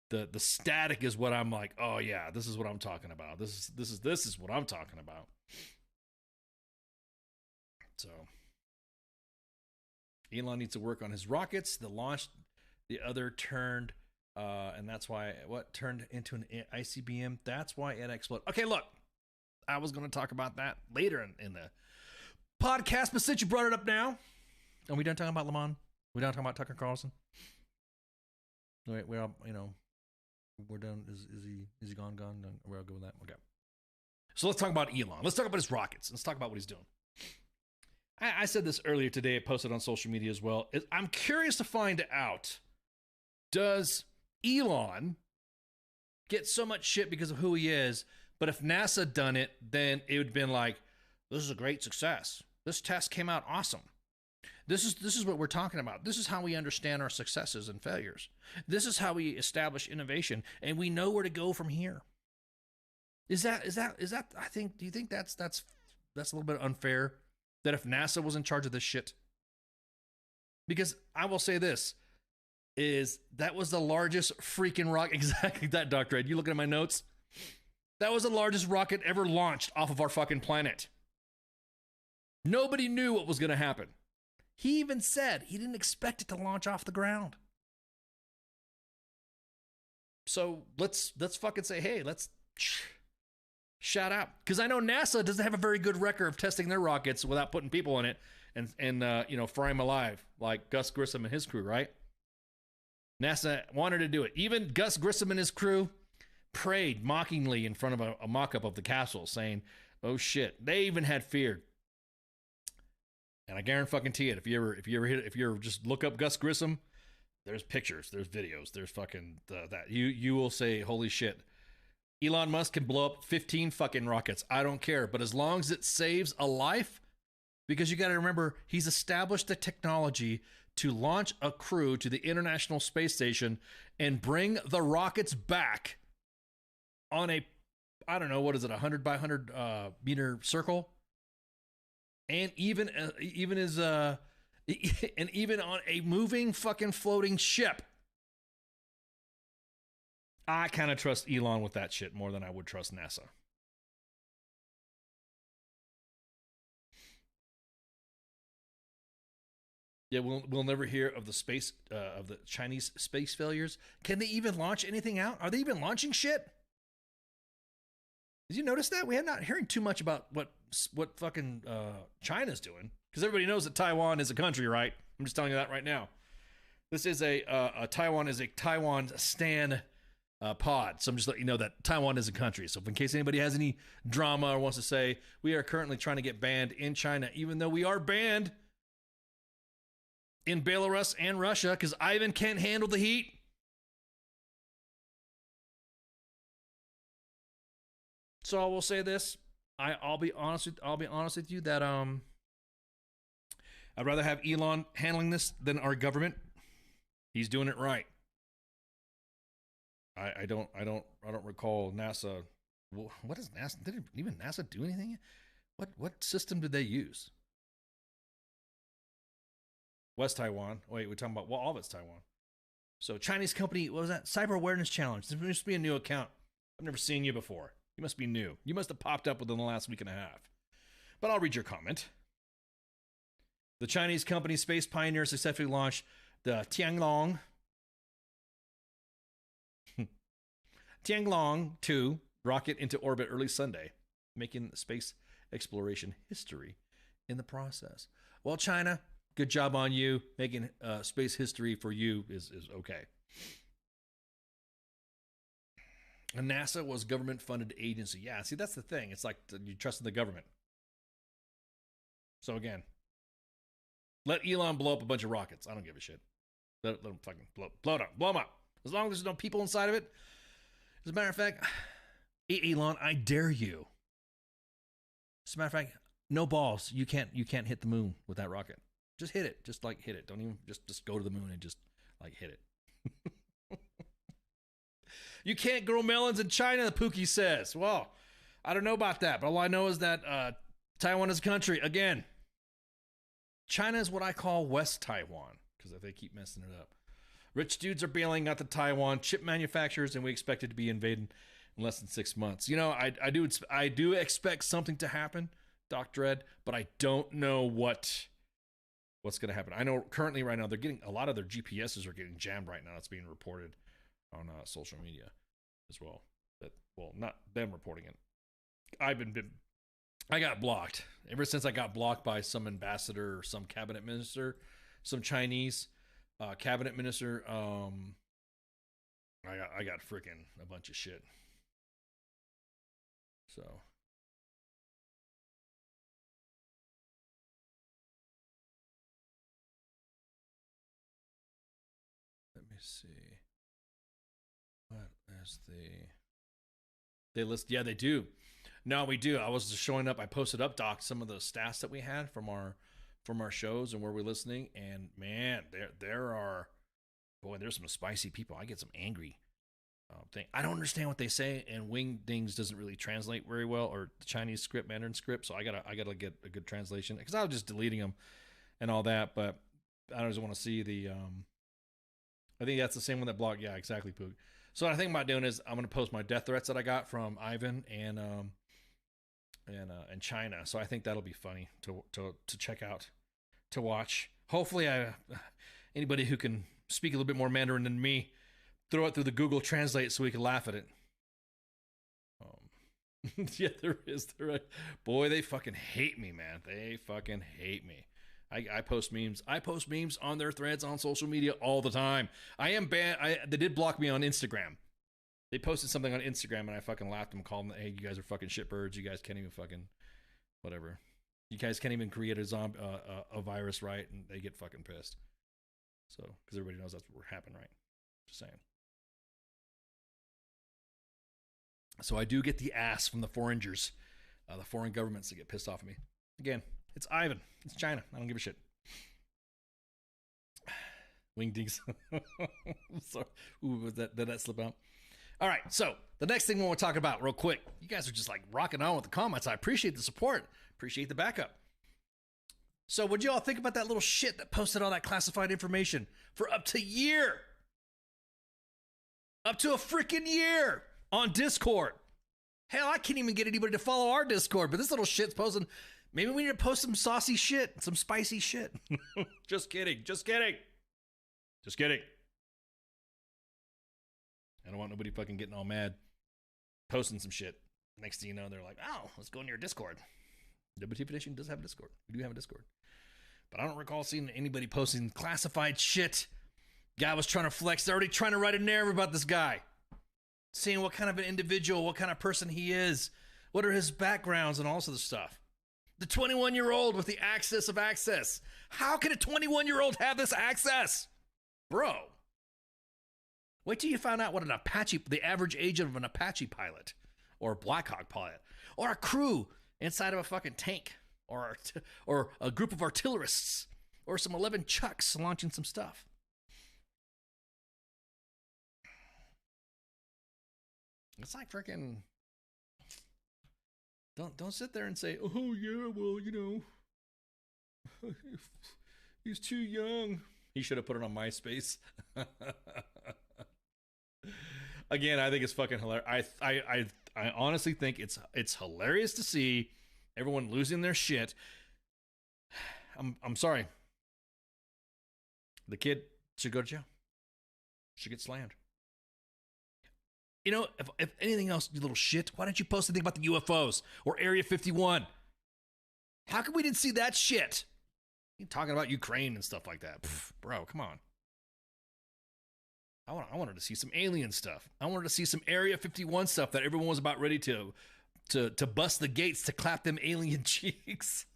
The static is what I'm like. Oh yeah, this is what I'm talking about. This is what I'm talking about. So Elon needs to work on his rockets. The launch, the other turned, and that's why what turned into an ICBM. That's why it exploded. Okay, look, I was going to talk about that later in the podcast, but since you brought it up now, are we done talking about Lamont? We done talking about Tucker Carlson? Wait, we're done. Is he gone? We're all good with that. Okay. So let's talk about Elon. Let's talk about his rockets. Let's talk about what he's doing. I said this earlier today. I posted on social media as well. I'm curious to find out, does Elon get so much shit because of who he is, but if NASA done it, then it would have been like, this is a great success. This test came out awesome. This is what we're talking about. This is how we understand our successes and failures. This is how we establish innovation, and we know where to go from here. Is that? I think. Do you think that's a little bit unfair? That if NASA was in charge of this shit, because I will say this is that was the largest freaking rocket. Exactly that, Dr. Ed. You looking at my notes? That was the largest rocket ever launched off of our fucking planet. Nobody knew what was going to happen. He even said he didn't expect it to launch off the ground. So let's fucking say, hey, let's shout out, because I know NASA doesn't have a very good record of testing their rockets without putting people in it and you know, frying them alive like Gus Grissom and his crew, right? NASA wanted to do it. Even Gus Grissom and his crew prayed mockingly in front of a mock-up of the capsule, saying, "Oh shit!" They even had fear. And I guarantee it. If you ever just look up Gus Grissom, there's pictures, there's videos, there's fucking that you will say, "Holy shit!" Elon Musk can blow up 15 fucking rockets. I don't care, but as long as it saves a life, because you got to remember, he's established the technology to launch a crew to the International Space Station and bring the rockets back on a, I don't know, what is it, 100 by 100 meter circle, and even on a moving fucking floating ship. I kind of trust Elon with that shit more than I would trust NASA. Yeah, we'll never hear of the Chinese space failures. Can they even launch anything out? Are they even launching shit? Did you notice that? We have not hearing too much about what fucking China's doing, because everybody knows that Taiwan is a country, right? I'm just telling you that right now. This is Taiwan Stan pod. So I'm just letting you know that Taiwan is a country. So in case anybody has any drama or wants to say, we are currently trying to get banned in China, even though we are banned in Belarus and Russia because Ivan can't handle the heat. So I will say this. I'll be honest with you that I'd rather have Elon handling this than our government. He's doing it right. I don't recall NASA. What is NASA? Did even NASA do anything? What system did they use? West Taiwan. Wait, we're talking about, well, all of it's Taiwan. So Chinese company, what was that? Cyber Awareness Challenge. This must be a new account. I've never seen you before. You must be new. You must have popped up within the last week and a half. But I'll read your comment. The Chinese company Space Pioneer successfully launched the Tianlong 2 rocket into orbit early Sunday, making space exploration history in the process. Well, China, good job on you. Making space history for you is okay. And NASA was government-funded agency. Yeah, see, that's the thing. It's like you trust in the government. So again, let Elon blow up a bunch of rockets. I don't give a shit. Let them fucking blow them up. As long as there's no people inside of it. As a matter of fact, Elon, I dare you. As a matter of fact, no balls. You can't hit the moon with that rocket. Just hit it. Just like hit it. Don't even just go to the moon and just like hit it. You can't grow melons in China, the Pookie says. Well, I don't know about that, but all I know is that Taiwan is a country. Again, China is what I call West Taiwan, because they keep messing it up. Rich dudes are bailing out the Taiwan chip manufacturers, and we expect it to be invaded in less than 6 months. You know, I do expect something to happen, Doc Dredd, but I don't know what's going to happen. I know currently right now they're getting, a lot of their GPSs are getting jammed right now. It's being reported on social media as well. Well, not them reporting it. I got blocked ever since I got blocked by some ambassador or some cabinet minister, some Chinese cabinet minister. I got freaking a bunch of shit. So let me see. What is they list? Yeah, they do. No, we do. I was just showing up. I posted up, Doc, some of the stats that we had from our shows and where we're listening. And man, there's some spicy people. I get some angry thing. I don't understand what they say, and Wingdings doesn't really translate very well, or the Chinese script, Mandarin script. So I gotta get a good translation, because I was just deleting them and all that. But I just want to see the. I think that's the same one that blocked. Yeah, exactly, Poog. So what I think about doing is I'm gonna post my death threats that I got from Ivan and China. So I think that'll be funny to check out, to watch. Hopefully, anybody who can speak a little bit more Mandarin than me throw it through the Google Translate so we can laugh at it. Yeah, there is. Boy, they fucking hate me, man. They fucking hate me. I post memes. I post memes on their threads on social media all the time. I am banned. They did block me on Instagram. They posted something on Instagram and I fucking laughed and called them, hey, you guys are fucking shitbirds. You guys can't even fucking whatever. You guys can't even create a virus, right? And they get fucking pissed. So, because everybody knows that's what happened, right? Just saying. So I do get the ass from the foreigners, the foreign governments that get pissed off at me. Again, it's Ivan. It's China. I don't give a shit. Wingdings. Sorry. Ooh, did that slip out? All right. So the next thing we want to talk about real quick. You guys are just like rocking on with the comments. I appreciate the support. Appreciate the backup. So what'd you all think about that little shit that posted all that classified information for up to a year? Up to a freaking year on Discord. Hell, I can't even get anybody to follow our Discord, but this little shit's posting. Maybe we need to post some saucy shit, some spicy shit. Just kidding. Just kidding. Just kidding. I don't want nobody fucking getting all mad, posting some shit. Next thing you know, they're like, oh, let's go in your Discord. WTF Nation does have a Discord. We do have a Discord. But I don't recall seeing anybody posting classified shit. Guy was trying to flex. They're already trying to write a narrative about this guy. Seeing what kind of an individual, what kind of person he is, what are his backgrounds, and all this other stuff. The 21-year-old with the access of access. How can a 21-year-old have this access? Bro. Wait till you find out what an Apache, the average age of an Apache pilot, or a Black Hawk pilot, or a crew inside of a fucking tank, or a group of artillerists, or some 11 Chucks launching some stuff. It's like freaking. Don't sit there and say, oh yeah, well, you know, he's too young. He should have put it on MySpace. Again, I think it's fucking hilarious. I honestly think it's hilarious to see everyone losing their shit. I'm sorry. The kid should go to jail. Should get slammed. You know, if anything else, you little shit, why don't you post anything about the UFOs or Area 51? How come we didn't see that shit? You're talking about Ukraine and stuff like that. Pff, bro, come on. I wanted to see some alien stuff. I wanted to see some Area 51 stuff that everyone was about ready to bust the gates to clap them alien cheeks.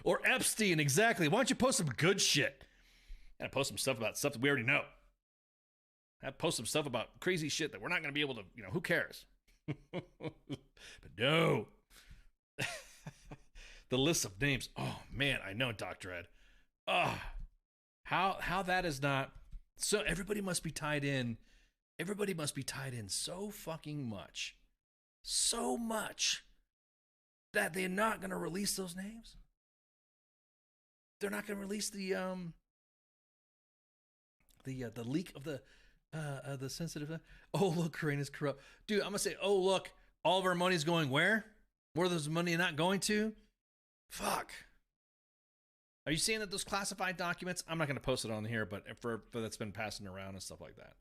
Or Epstein, exactly. Why don't you post some good shit? And post some stuff about stuff that we already know. I'd post some stuff about crazy shit that we're not going to be able to, you know, who cares? But no. The list of names. Oh, man, I know, Dr. Ed. Oh, how that is not. So everybody must be tied in. Everybody must be tied in so fucking much. So much that they're not going to release those names. They're not going to release the leak of the sensitive. Oh, look, Korean is corrupt. Dude, I'm going to say, oh, look, all of our money's going where? Where there's money not going to? Fuck. Are you seeing that those classified documents? I'm not going to post it on here, but for that's been passing around and stuff like that.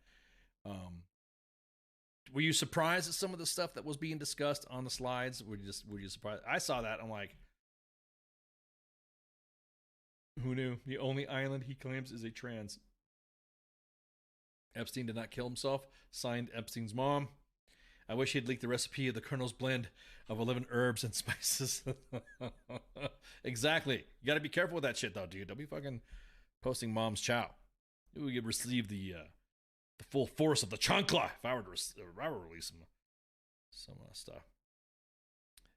Were you surprised at some of the stuff that was being discussed on the slides? Were you surprised? I saw that. I'm like, who knew? The only island he claims is a trans. Epstein did not kill himself. Signed, Epstein's mom. I wish he'd leaked the recipe of the Colonel's blend of 11 herbs and spices. Exactly. You got to be careful with that shit, though, dude. Don't be fucking posting mom's chow. We could receive the full force of the chancla if I were to release some stuff.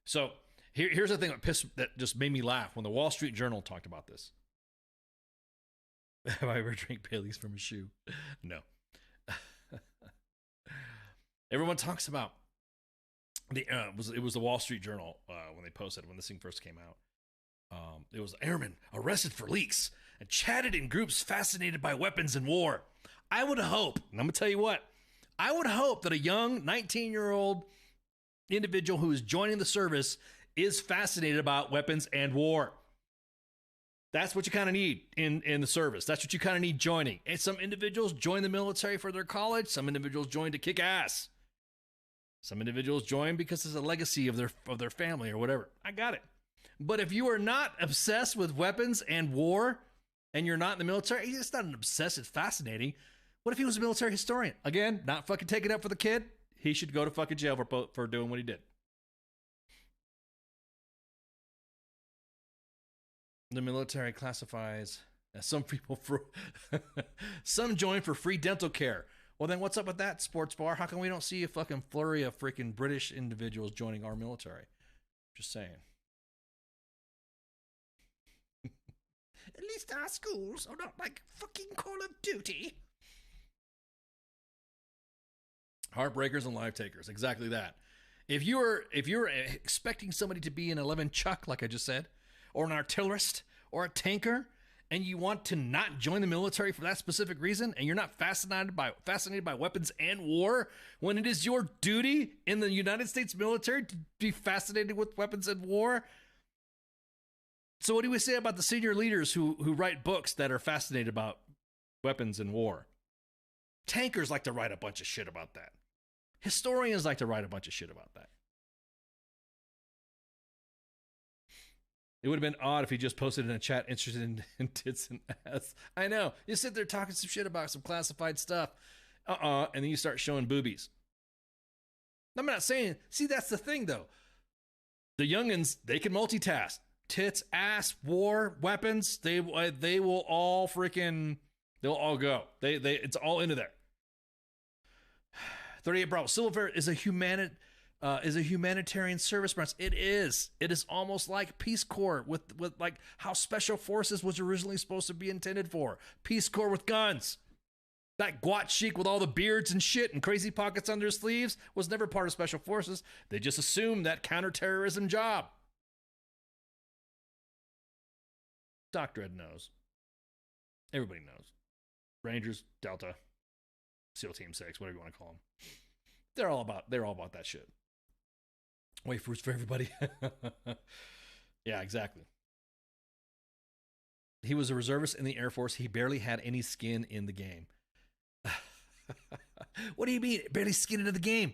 So here's the thing that just made me laugh when the Wall Street Journal talked about this. Have I ever drank Baileys from a shoe? No. Everyone talks about it was the Wall Street Journal when they posted when this thing first came out. It was airmen arrested for leaks and chatted in groups fascinated by weapons and war. I would hope, and I'm gonna tell you what, I would hope that a young 19-year-old individual who is joining the service is fascinated about weapons and war. That's what you kind of need in the service. That's what you kind of need joining. And some individuals join the military for their college. Some individuals join to kick ass. Some individuals join because it's a legacy of their family or whatever. I got it. But if you are not obsessed with weapons and war, and you're not in the military, it's not an obsessed, it's fascinating. What if he was a military historian? Again, not fucking taking up for the kid. He should go to fucking jail for doing what he did. The military classifies some people for some join for free dental care. Well, then what's up with that, sports bar? How come we don't see a fucking flurry of freaking British individuals joining our military? Just saying. At least our schools are not like fucking Call of Duty. Heartbreakers and life takers. Exactly that. If you're expecting somebody to be an 11 Chuck, like I just said, or an artillerist, or a tanker, and you want to not join the military for that specific reason, and you're not fascinated by weapons and war, when it is your duty in the United States military to be fascinated with weapons and war. So what do we say about the senior leaders who write books that are fascinated about weapons and war? Tankers like to write a bunch of shit about that. Historians like to write a bunch of shit about that. It would have been odd if he just posted in a chat interested in tits and ass. I know. You sit there talking some shit about some classified stuff. And then you start showing boobies. I'm not saying... See, that's the thing, though. The youngins, they can multitask. Tits, ass, war, weapons, they will all freaking... They'll all go. It's all into there. 38 Bravo. Silver is a humanitarian service branch. It is. It is almost like Peace Corps with like how Special Forces was originally supposed to be intended for. Peace Corps with guns. That Guat Sheik with all the beards and shit and crazy pockets under his sleeves was never part of Special Forces. They just assumed that counterterrorism job. Doc Dredd knows. Everybody knows. Rangers, Delta, SEAL Team 6, whatever you want to call them. They're all about that shit. Wait for everybody. Yeah, exactly. He was a reservist in the Air Force. He barely had any skin in the game. What do you mean, barely skin into the game?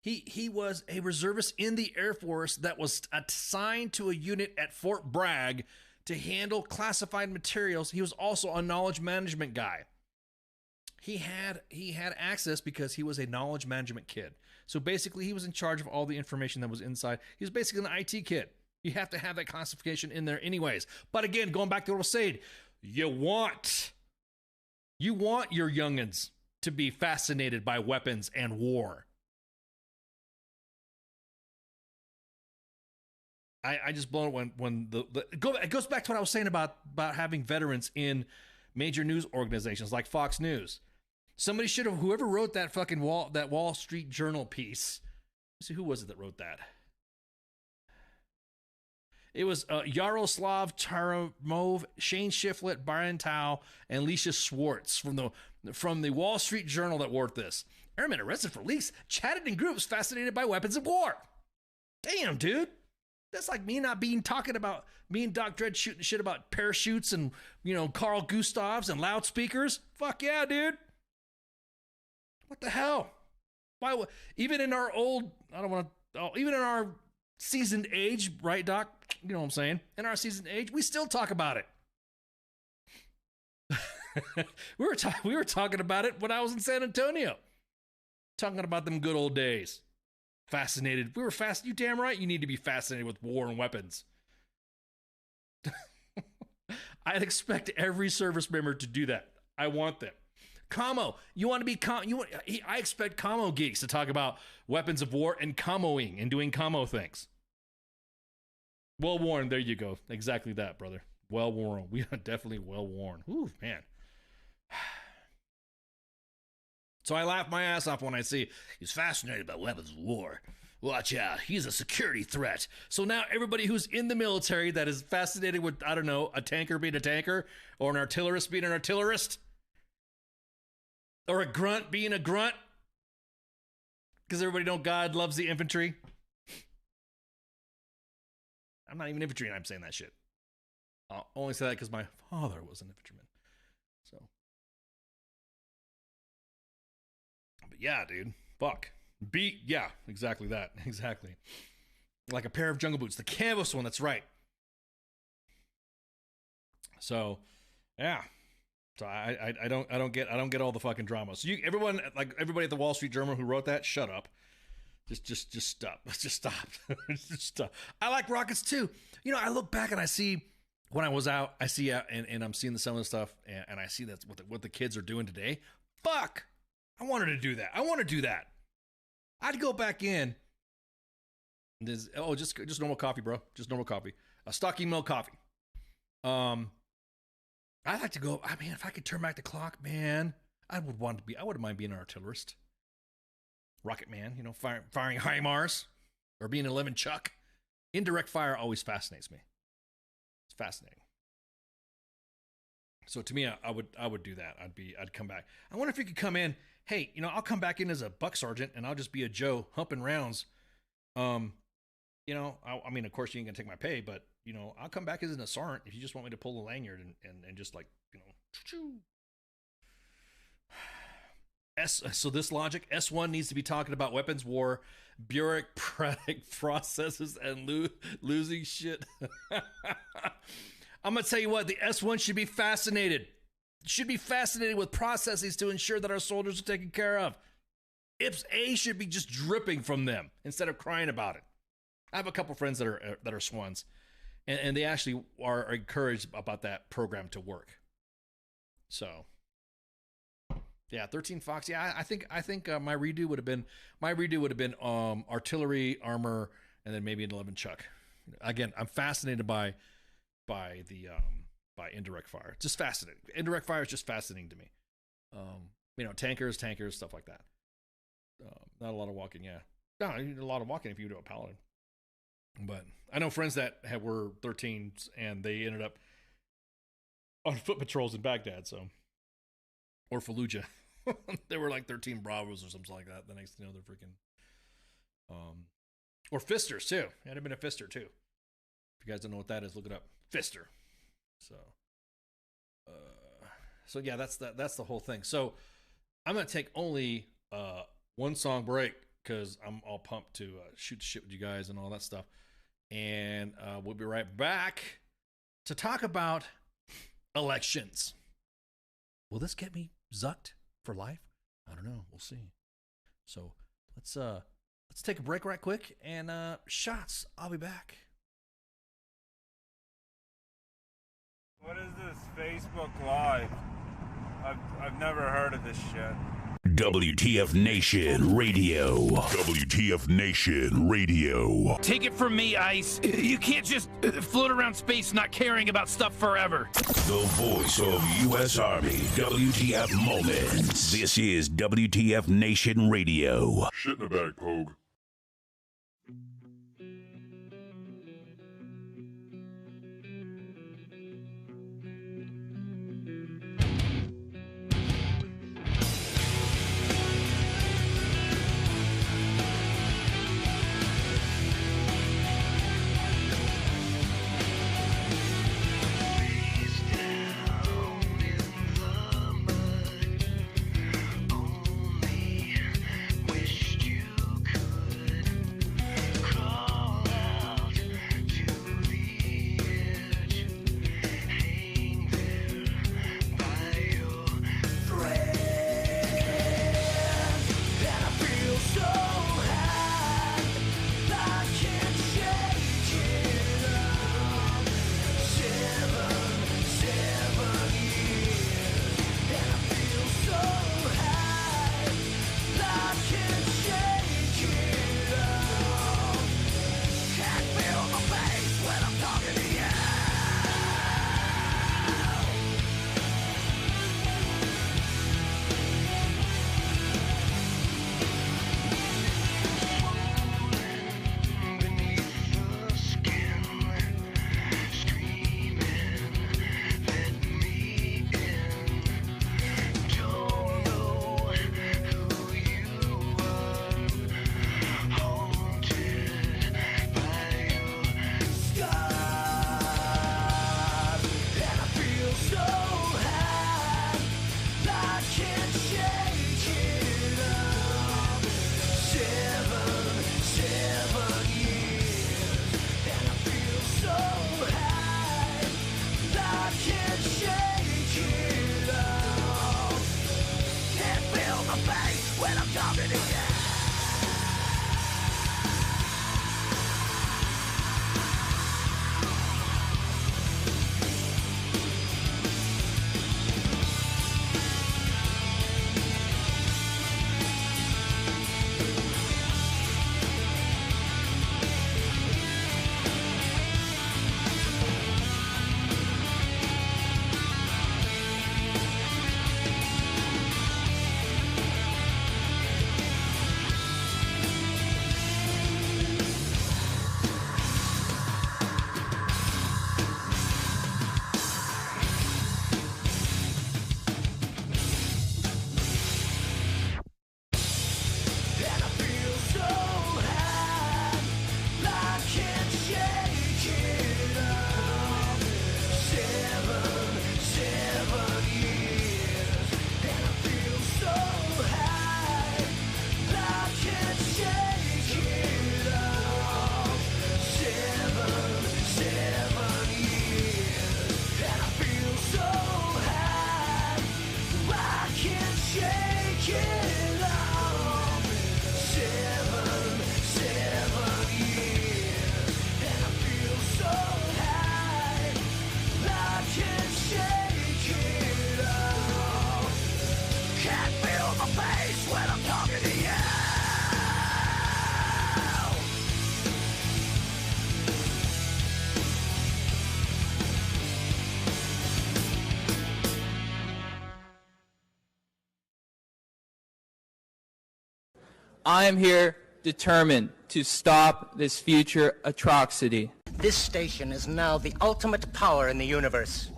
He was a reservist in the Air Force that was assigned to a unit at Fort Bragg to handle classified materials. He was also a knowledge management guy. He had access because he was a knowledge management kid. So basically, he was in charge of all the information that was inside. He was basically an IT kid. You have to have that classification in there anyways. But again, going back to what I was saying, you want your youngins to be fascinated by weapons and war. I just blown it when it goes back to what I was saying about having veterans in major news organizations like Fox News. Somebody should have, whoever wrote that fucking Wall Street Journal piece. Let's see, who was it that wrote that? It was Yaroslav Taramov, Shane Shiflett, Brian Tao, and Alicia Schwartz from the Wall Street Journal that wrote this. Airmen arrested for leaks, chatted in groups fascinated by weapons of war. Damn, dude. That's like me not talking about me and Doc Dredd shooting shit about parachutes and, Carl Gustavs and loudspeakers. Fuck yeah, dude. What the hell? Why? Even in our even in our seasoned age, right, Doc? You know what I'm saying? In our seasoned age, we still talk about it. we were talking about it when I was in San Antonio. Talking about them good old days. Fascinated. We were fast. You damn right you need to be fascinated with war and weapons. I'd expect every service member to do that. I want them. Commo. You want to be I expect commo geeks to talk about weapons of war and commoing and doing commo things. Well worn. There you go. Exactly that, brother. Well worn. We are definitely well worn. Ooh, man. So I laugh my ass off when I see he's fascinated by weapons of war. Watch out, he's a security threat. So now everybody who's in the military that is fascinated with, I don't know, a tanker being a tanker, or an artillerist being an artillerist, or a grunt being a grunt, because everybody know God loves the infantry. I'm not even infantry and I'm saying that shit. I'll only say that because my father was an infantryman. So, but yeah, dude, fuck. Yeah, exactly that. Exactly. Like a pair of jungle boots, the canvas one. That's right. So, yeah. So I don't get all the fucking drama. So everybody at the Wall Street Journal who wrote that, shut up. Just stop. Just stop. Just stop. I like rockets too. You know, I look back and I see when I was out, I see out and I'm seeing some of the stuff and I see that's what the kids are doing today. Fuck. I wanted to do that. I want to do that. I'd go back in. Just normal coffee, bro. Just normal coffee. A stocking milk coffee. I'd like to go. I mean, if I could turn back the clock, man, I wouldn't mind being an artillerist. Rocket man, you know, firing HIMARS or being an 11 Chuck. Indirect fire always fascinates me. It's fascinating. So to me, I would do that. I'd come back. I wonder if you could come in. Hey, you know, I'll come back in as a buck sergeant and I'll just be a Joe humping rounds. You know, I mean, of course you ain't gonna take my pay, but you know, I'll come back as an sergeant if you just want me to pull the lanyard and just like, you know. So this logic, S1 needs to be talking about weapons war, bureaucratic processes, and losing shit. I'm gonna tell you what, the S1 should be fascinated. Should be fascinated with processes to ensure that our soldiers are taken care of. IPS A should be just dripping from them instead of crying about it. I have a couple friends that are swans, and they actually are encouraged about that program to work. So, yeah, 13 Fox. Yeah, I think my redo would have been artillery, armor, and then maybe an 11 Chuck. Again, I'm fascinated by indirect fire. It's just fascinating. Indirect fire is just fascinating to me. You know, tankers, stuff like that. Not a lot of walking, yeah. No, you need a lot of walking if you do a paladin. But I know friends that were 13s and they ended up on foot patrols in Baghdad, so, or Fallujah. They were like 13 Bravos or something like that. The next thing you know, they're freaking, or Fisters too. It had been a Fister too. If you guys don't know what that is, look it up. Fister. So yeah, that's the whole thing. So I'm gonna take only one song break because I'm all pumped to shoot the shit with you guys and all that stuff. And we'll be right back to talk about elections. Will this get me zucked for life? I don't know. We'll see. So let's take a break right quick and shots. I'll be back. What is this Facebook Live? I've never heard of this shit. WTF Nation Radio. WTF Nation Radio. Take it from me, Ice. You can't just float around space not caring about stuff forever. The voice of U.S. Army. WTF Moments. This is WTF Nation Radio. Shit in the bag, Pogue. I am here determined to stop this future atrocity. This station is now the ultimate power in the universe.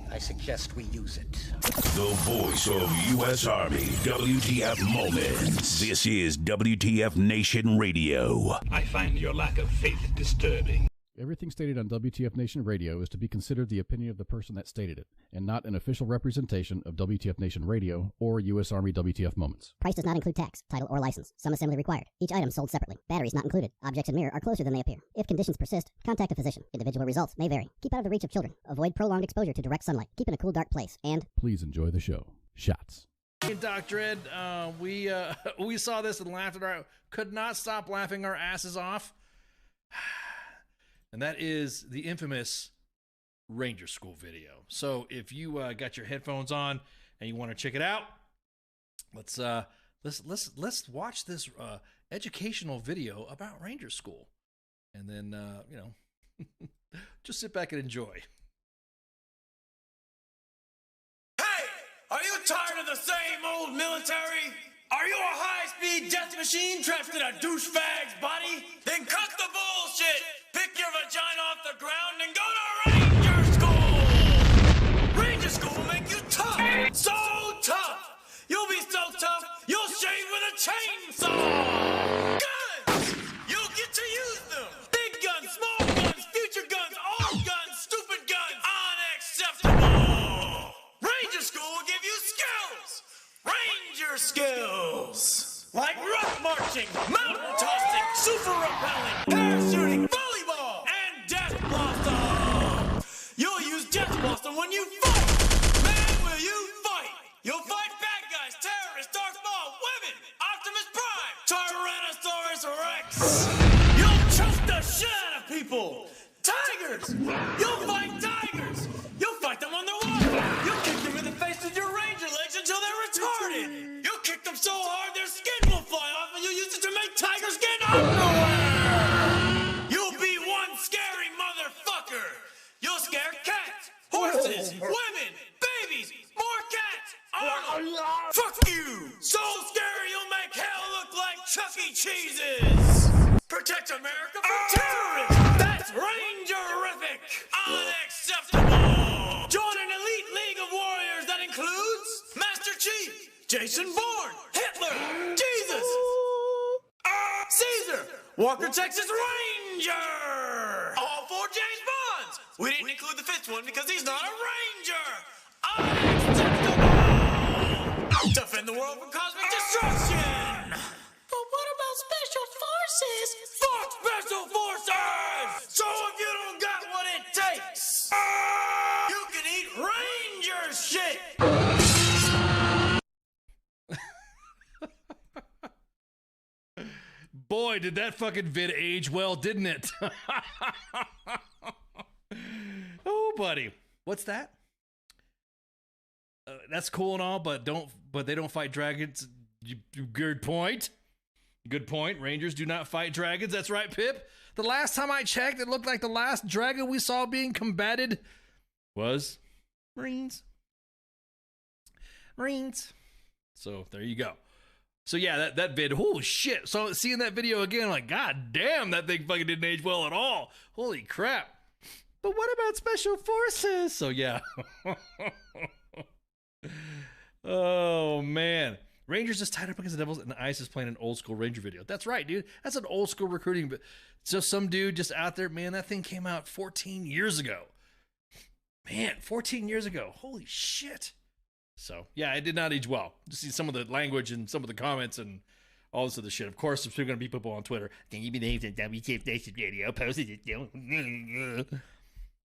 I suggest we use it. The voice of U.S. Army, WTF Moments. This is WTF Nation Radio. I find your lack of faith disturbing. Everything stated on WTF Nation Radio is to be considered the opinion of the person that stated it, and not an official representation of WTF Nation Radio or U.S. Army WTF Moments. Price does not include tax, title, or license. Some assembly required. Each item sold separately. Batteries not included. Objects in mirror are closer than they appear. If conditions persist, contact a physician. Individual results may vary. Keep out of the reach of children. Avoid prolonged exposure to direct sunlight. Keep in a cool, dark place. And please enjoy the show. Shots. Hey, Doc Dredd, we saw this and laughed at could not stop laughing our asses off. And that is the infamous Ranger School video. So if you got your headphones on and you want to check it out, let's watch this educational video about Ranger School, and then just sit back and enjoy. Hey, are you tired of the same old military? Are you a high-speed death machine trapped in a douchebag's body? Then cut the bullshit! Pick your vagina off the ground and go to Ranger School! Ranger School will make you tough! So tough! You'll be so tough, you'll shave with a chainsaw! Guns! You'll get to use them! Big guns, small guns, future guns, old guns, stupid guns! Unacceptable! Ranger School will give you skills! Ranger skills! Like rock marching, mountain tossing, super rappelling, parachuting, volleyball, and death blossom! You'll use death blossom when you fight! Man, will you fight! You'll fight bad guys, terrorists, Darth Maul, women, Optimus Prime, Tyrannosaurus Rex! You'll choke the shit out of people! Tigers! You'll fight tigers! You'll fight them on their water! You'll kick them in the face with your ranger legs until they're retarded! You'll kick them so hard their skin will fly off and you'll use it to make tigers get underwear! You'll be one scary motherfucker! You'll scare cats, horses, women, babies, more cats! Arnold! Fuck you! So scary you'll make hell look like Chuck E. Cheese's! Protect America from terrorists! That's Rangerific! Unacceptable! Join an elite league of warriors that includes Master Chief, Jason Bourne, Hitler, Jesus, Caesar, Walker Texas Ranger! All 4 James Bonds! We didn't include the 5th one because he's not a Ranger! Unacceptable! Defend the world from cosmic destruction! But what about special forces? Fuck special forces! So if you don't got what it takes, you can eat Ranger shit! Boy, did that fucking vid age well, didn't it? Oh, buddy. What's that? That's cool and all, but they don't fight dragons. Good point. Good point. Rangers do not fight dragons. That's right, Pip. The last time I checked, it looked like the last dragon we saw being combated was Marines. So there you go. So yeah, that vid, holy shit. So seeing that video again, like, god damn, that thing fucking didn't age well at all. Holy crap. But what about special forces? So yeah. Oh man. Rangers just tied up against the Devils and the Ice is playing an old school Ranger video. That's right, dude. That's an old school recruiting. But so some dude just out there, man, that thing came out 14 years ago. Man, 14 years ago. Holy shit. So, yeah, it did not age well. Just see some of the language and some of the comments and all this other shit. Of course, there's still going to be people on Twitter. Can you be named in WTF Nation Radio? Posted it.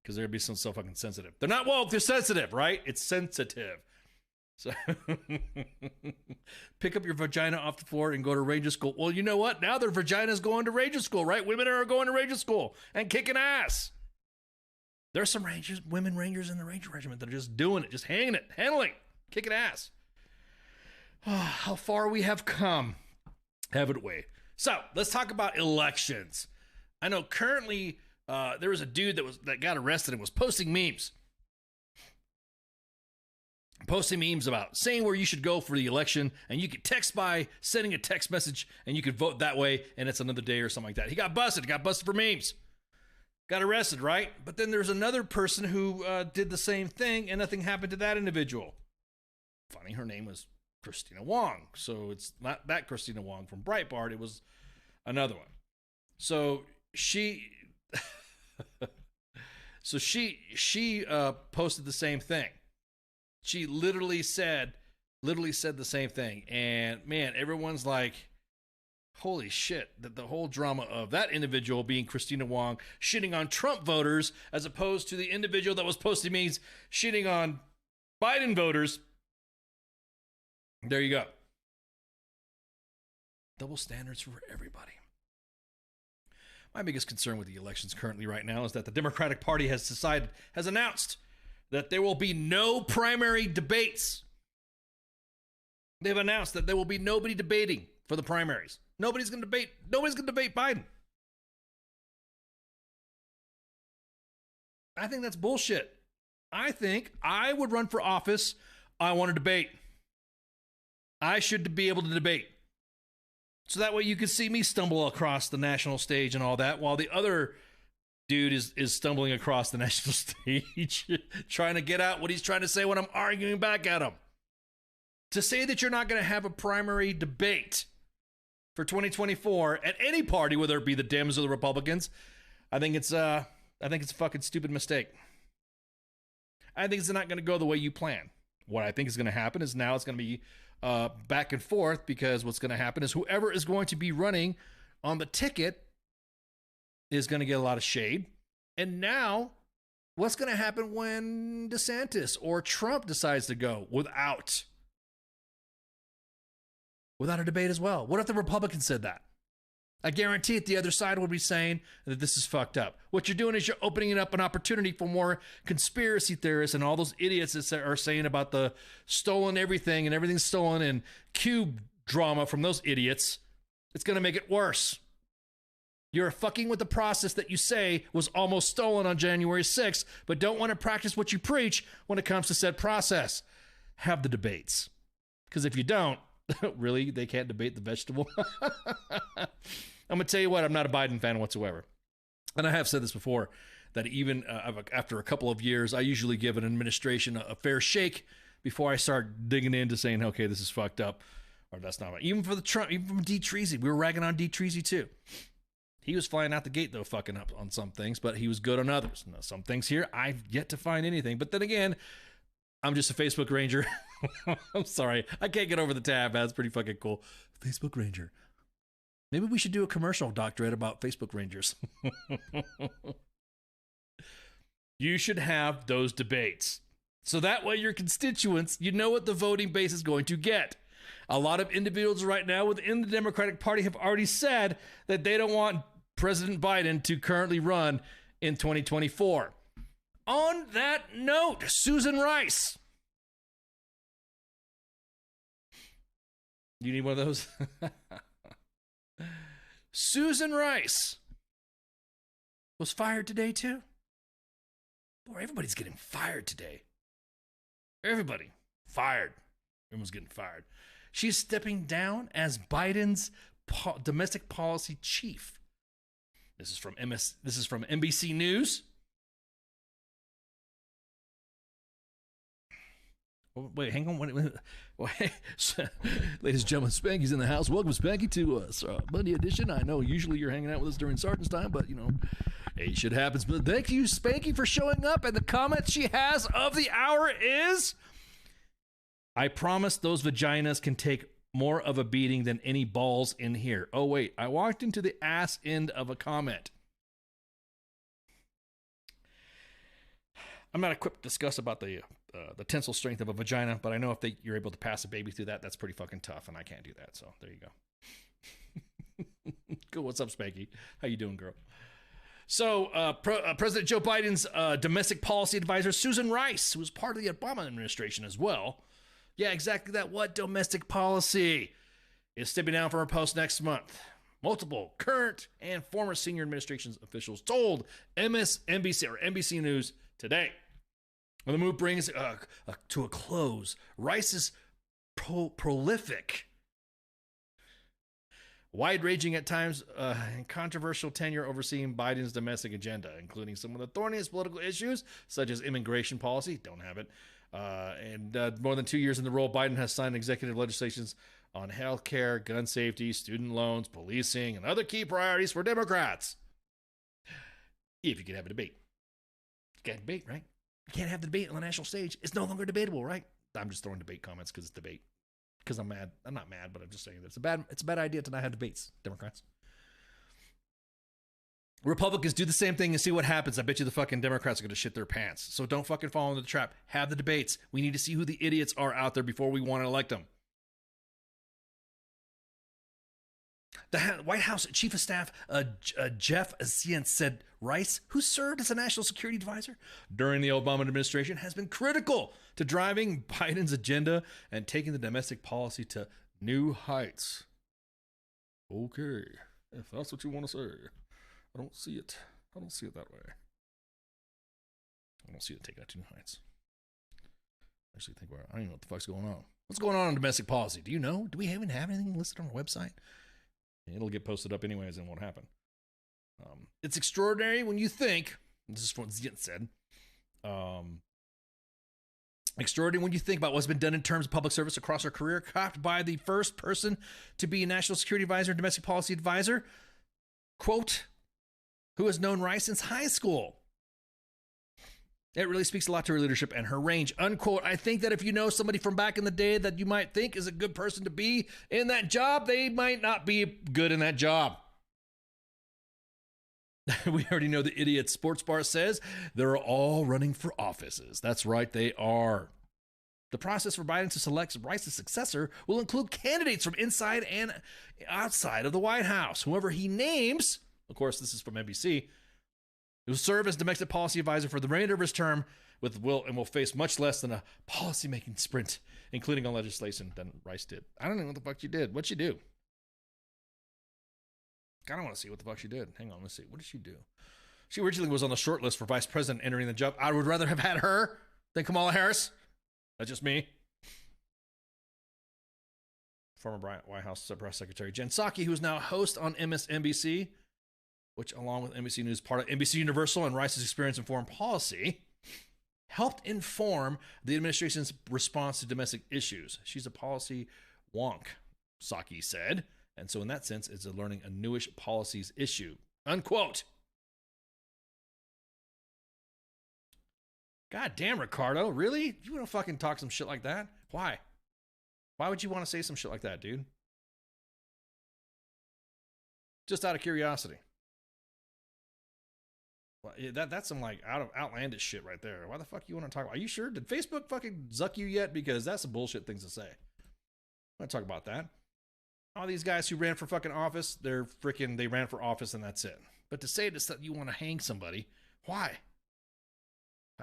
Because there'd be some so fucking sensitive. They're not woke. They're sensitive, right? It's sensitive. So, pick up your vagina off the floor and go to Ranger School. Well, you know what? Now their vagina's going to Ranger School, right? Women are going to Ranger School and kicking ass. There's some Rangers, women Rangers in the Ranger Regiment that are just doing it, just hanging it, handling, kicking ass. Oh, how far we have come, haven't we? So let's talk about elections. I know currently there was a dude that got arrested and was posting memes. posting memes about saying where you should go for the election, and you could text by sending a text message, and you could vote that way, and it's another day or something like that. He got busted for memes. Got arrested, right? But then there's another person who did the same thing, and nothing happened to that individual. Funny, her name was Christina Wong. So it's not that Christina Wong from Breitbart. It was another one. So she posted the same thing. She literally said the same thing. And man, everyone's like, holy shit, that the whole drama of that individual being Christina Wong shitting on Trump voters as opposed to the individual that was posting memes shitting on Biden voters. There you go. Double standards for everybody. My biggest concern with the elections currently right now is that the Democratic Party has announced that there will be no primary debates. They've announced that there will be nobody debating for the primaries. Nobody's going to debate Biden. I think that's bullshit. I think I would run for office. I want to debate. I should be able to debate. So that way you can see me stumble across the national stage and all that, while the other dude is stumbling across the national stage, trying to get out what he's trying to say when I'm arguing back at him. To say that you're not going to have a primary debate for 2024 at any party, whether it be the Dems or the Republicans, I think it's a fucking stupid mistake. I think it's not going to go the way you plan. What I think is going to happen is now it's going to be back and forth, because what's going to happen is whoever is going to be running on the ticket is going to get a lot of shade. And now what's going to happen when DeSantis or Trump decides to go without a debate as well? What if the Republicans said that? I guarantee it, the other side would be saying that this is fucked up. What you're doing is you're opening up an opportunity for more conspiracy theorists and all those idiots that are saying about the stolen everything and everything's stolen and cube drama from those idiots. It's going to make it worse. You're fucking with the process that you say was almost stolen on January 6th, but don't want to practice what you preach when it comes to said process. Have the debates. Because if you don't, really, they can't debate the vegetable? I'm going to tell you what, I'm not a Biden fan whatsoever. And I have said this before, that even after a couple of years, I usually give an administration a fair shake before I start digging into saying, okay, this is fucked up, or that's not right. Even for the Trump, even from D. Treasy, we were ragging on D. Treasy too. He was flying out the gate, though, fucking up on some things, but he was good on others. Now, some things here, I've yet to find anything. But then again, I'm just a Facebook Ranger. I'm sorry. I can't get over the tab. That's pretty fucking cool. Facebook Ranger. Maybe we should do a commercial, Dr. Ed, about Facebook Rangers. You should have those debates. So that way your constituents, you know what the voting base is going to get. A lot of individuals right now within the Democratic Party have already said that they don't want President Biden to currently run in 2024. On that note, Susan Rice. You need one of those? Susan Rice was fired today too. Boy, everybody's getting fired today. Everybody fired. Everyone's getting fired. She's stepping down as Biden's domestic policy chief. This is from NBC News. Oh, wait, hang on. Wait. Ladies and gentlemen, Spanky's in the house. Welcome, Spanky, to Monday edition. I know usually you're hanging out with us during Sergeant's time, but, you know, hey, shit happens. But thank you, Spanky, for showing up. And the comment she has of the hour is, I promise those vaginas can take more of a beating than any balls in here. Oh, wait, I walked into the ass end of a comment. I'm not equipped to discuss about the tensile strength of a vagina, but I know if you're able to pass a baby through that, that's pretty fucking tough, and I can't do that, so there you go. Cool, what's up, Spanky? How you doing, girl? So, President Joe Biden's domestic policy advisor, Susan Rice, who was part of the Obama administration as well. Yeah, exactly that. What domestic policy? Is stepping down from her post next month. Multiple current and former senior administration officials told NBC News today. Well, the move brings to a close Rice's prolific, wide-ranging at times, and controversial tenure overseeing Biden's domestic agenda, including some of the thorniest political issues, such as immigration policy, don't have it, and more than 2 years in the role, Biden has signed executive legislations on health care, gun safety, student loans, policing, and other key priorities for Democrats. If you could have a debate. You can't debate, right? You can't have the debate on the national stage. It's no longer debatable, right? I'm just throwing debate comments because it's debate. Because I'm mad. I'm not mad, but I'm just saying that it's a bad idea to not have debates, Democrats. Republicans do the same thing and see what happens. I bet you the fucking Democrats are going to shit their pants. So don't fucking fall into the trap. Have the debates. We need to see who the idiots are out there before we want to elect them. The White House Chief of Staff Jeff Zients said Rice, who served as a national security advisor during the Obama administration, has been critical to driving Biden's agenda and taking the domestic policy to new heights. Okay, if that's what you want to say. I don't see it. I don't see it that way. I don't see it taking it to new heights. Actually, think about it. I don't even know what the fuck's going on. What's going on in domestic policy? Do you know? Do we even have anything listed on our website? It'll get posted up anyways and won't happen. It's extraordinary when you think, this is what Zients said, extraordinary when you think about what's been done in terms of public service across our career, capped by the first person to be a national security advisor and domestic policy advisor, quote, who has known Rice since high school. It really speaks a lot to her leadership and her range, unquote. I think that if you know somebody from back in the day that you might think is a good person to be in that job, they might not be good in that job. We already know the idiot sports bar says they're all running for offices. That's right, they are. The process for Biden to select Rice's successor will include candidates from inside and outside of the White House. Whoever he names, of course, this is from NBC, will serve as domestic policy advisor for the remainder of his term will face much less than a policy-making sprint, including on legislation, than Rice did. I don't know what the fuck she did. What'd she do? I don't want to see what the fuck she did. Hang on, let's see. What did she do? She originally was on the short list for vice president entering the job. I would rather have had her than Kamala Harris. That's just me. Former White House press secretary Jen Psaki, who's now a host on MSNBC, which, along with NBC News, part of NBC Universal and Rice's experience in foreign policy, helped inform the administration's response to domestic issues. She's a policy wonk, Psaki said, and so in that sense, it's learning a newish policies issue, unquote. God damn, Ricardo, really? You want to fucking talk some shit like that? Why? Why would you want to say some shit like that, dude? Just out of curiosity. Well, yeah, that's some like outlandish shit right there. Why the fuck you want to talk about? Are you sure? Did Facebook fucking zuck you yet? Because that's some bullshit things to say. I'm gonna talk about that. All these guys who ran for fucking office, they ran for office and that's it. But to say this, that you want to hang somebody, why?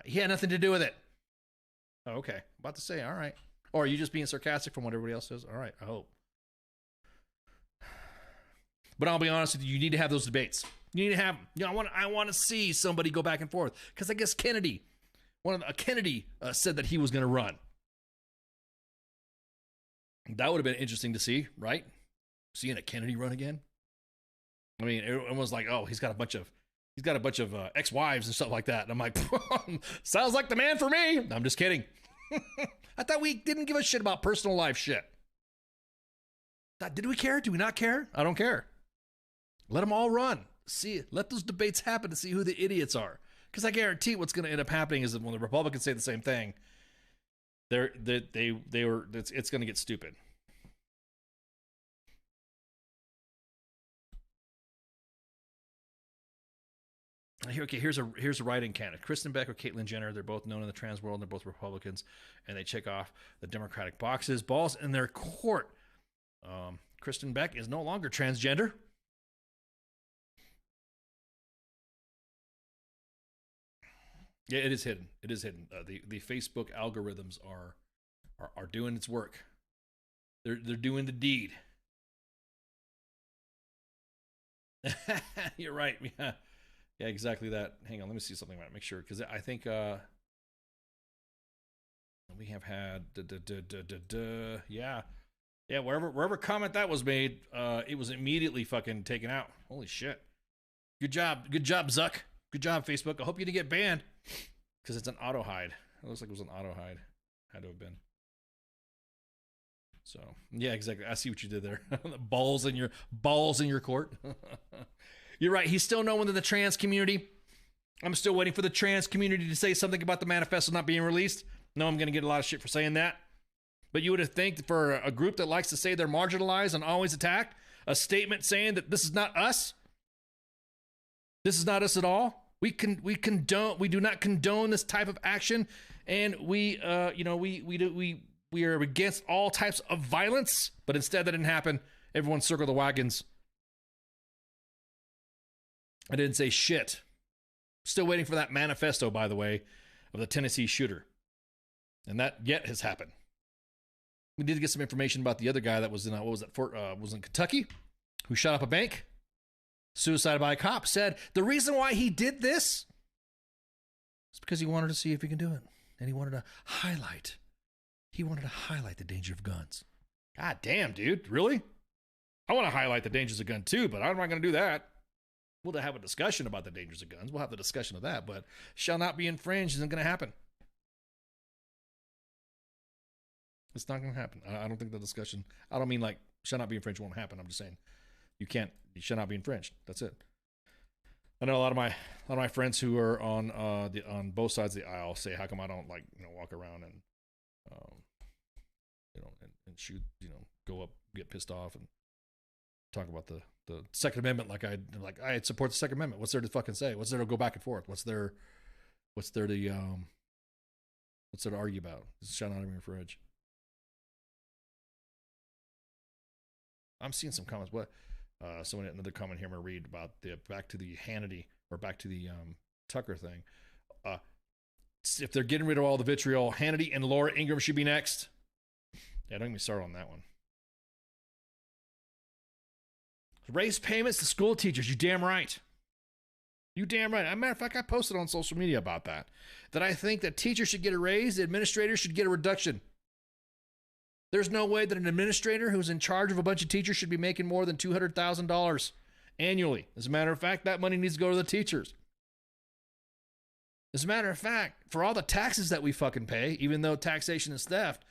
He had nothing to do with it. Oh, okay. About to say, all right. Or are you just being sarcastic from what everybody else says? All right, I hope. But I'll be honest with you, you need to have those debates. You need to have, I want to see somebody go back and forth. Because I guess Kennedy said that he was going to run. That would have been interesting to see, right? Seeing a Kennedy run again. I mean, it was like, oh, he's got a bunch of ex-wives and stuff like that. And I'm like, sounds like the man for me. I'm just kidding. I thought we didn't give a shit about personal life shit. Did we care? Do we not care? I don't care. Let them all run. Let those debates happen to see who the idiots are. Because I guarantee what's going to end up happening is that when the Republicans say the same thing, it's going to get stupid. Here's a write-in candidate. Kristen Beck or Caitlyn Jenner. They're both known in the trans world, and they're both Republicans, and they check off the Democratic boxes. Balls in their court. Kristen Beck is no longer transgender. Yeah, it is hidden. It is hidden. The Facebook algorithms are doing its work. They're doing the deed. You're right. Yeah, exactly that. Hang on, let me see something. Make sure, because I think We have had yeah. Wherever comment that was made, it was immediately fucking taken out. Holy shit. Good job, Zuck. Good job, Facebook. I hope you didn't get banned because it's an auto hide. It looks like it was an auto hide. Had to have been. So yeah, exactly. I see what you did there. balls in your court. You're right. He's still known within the trans community. I'm still waiting for the trans community to say something about the manifesto not being released. No, I'm going to get a lot of shit for saying that. But you would have think for a group that likes to say they're marginalized and always attacked, a statement saying that this is not us. This is not us at all. We do not condone this type of action, and we are against all types of violence. But instead, that didn't happen. Everyone circled the wagons. I didn't say shit. Still waiting for that manifesto, by the way, of the Tennessee shooter, and that yet has happened. We did get some information about the other guy that was in was in Kentucky, who shot up a bank. Suicide by a cop. Said the reason why he did this is because he wanted to see if he can do it, and he wanted to highlight the danger of guns. God damn, dude, really? I want to highlight the dangers of guns too, but I'm not going to do that. We'll have a discussion about the dangers of guns. We'll have the discussion of that, but shall not be infringed isn't going to happen. It's not going to happen. I don't think the discussion, I don't mean like shall not be infringed won't happen. I'm just saying you shall not be infringed. That's it. I know a lot of my friends who are on both sides of the aisle say, how come I don't walk around and and shoot, go up, get pissed off and talk about the Second Amendment like I support the Second Amendment. What's there to fucking say? What's there to go back and forth? What's there to argue about? This shall not be infringed. I'm seeing some comments. What? Another comment here I'm going to read about back to the Hannity or back to the Tucker thing. If they're getting rid of all the vitriol, Hannity and Laura Ingraham should be next. Yeah, don't even start on that one. Raise payments to school teachers. You damn right. You damn right. As a matter of fact, I posted on social media about that. That I think that teachers should get a raise, the administrators should get a reduction. There's no way that an administrator who's in charge of a bunch of teachers should be making more than $200,000 annually. As a matter of fact, that money needs to go to the teachers. As a matter of fact, for all the taxes that we fucking pay, even though taxation is theft,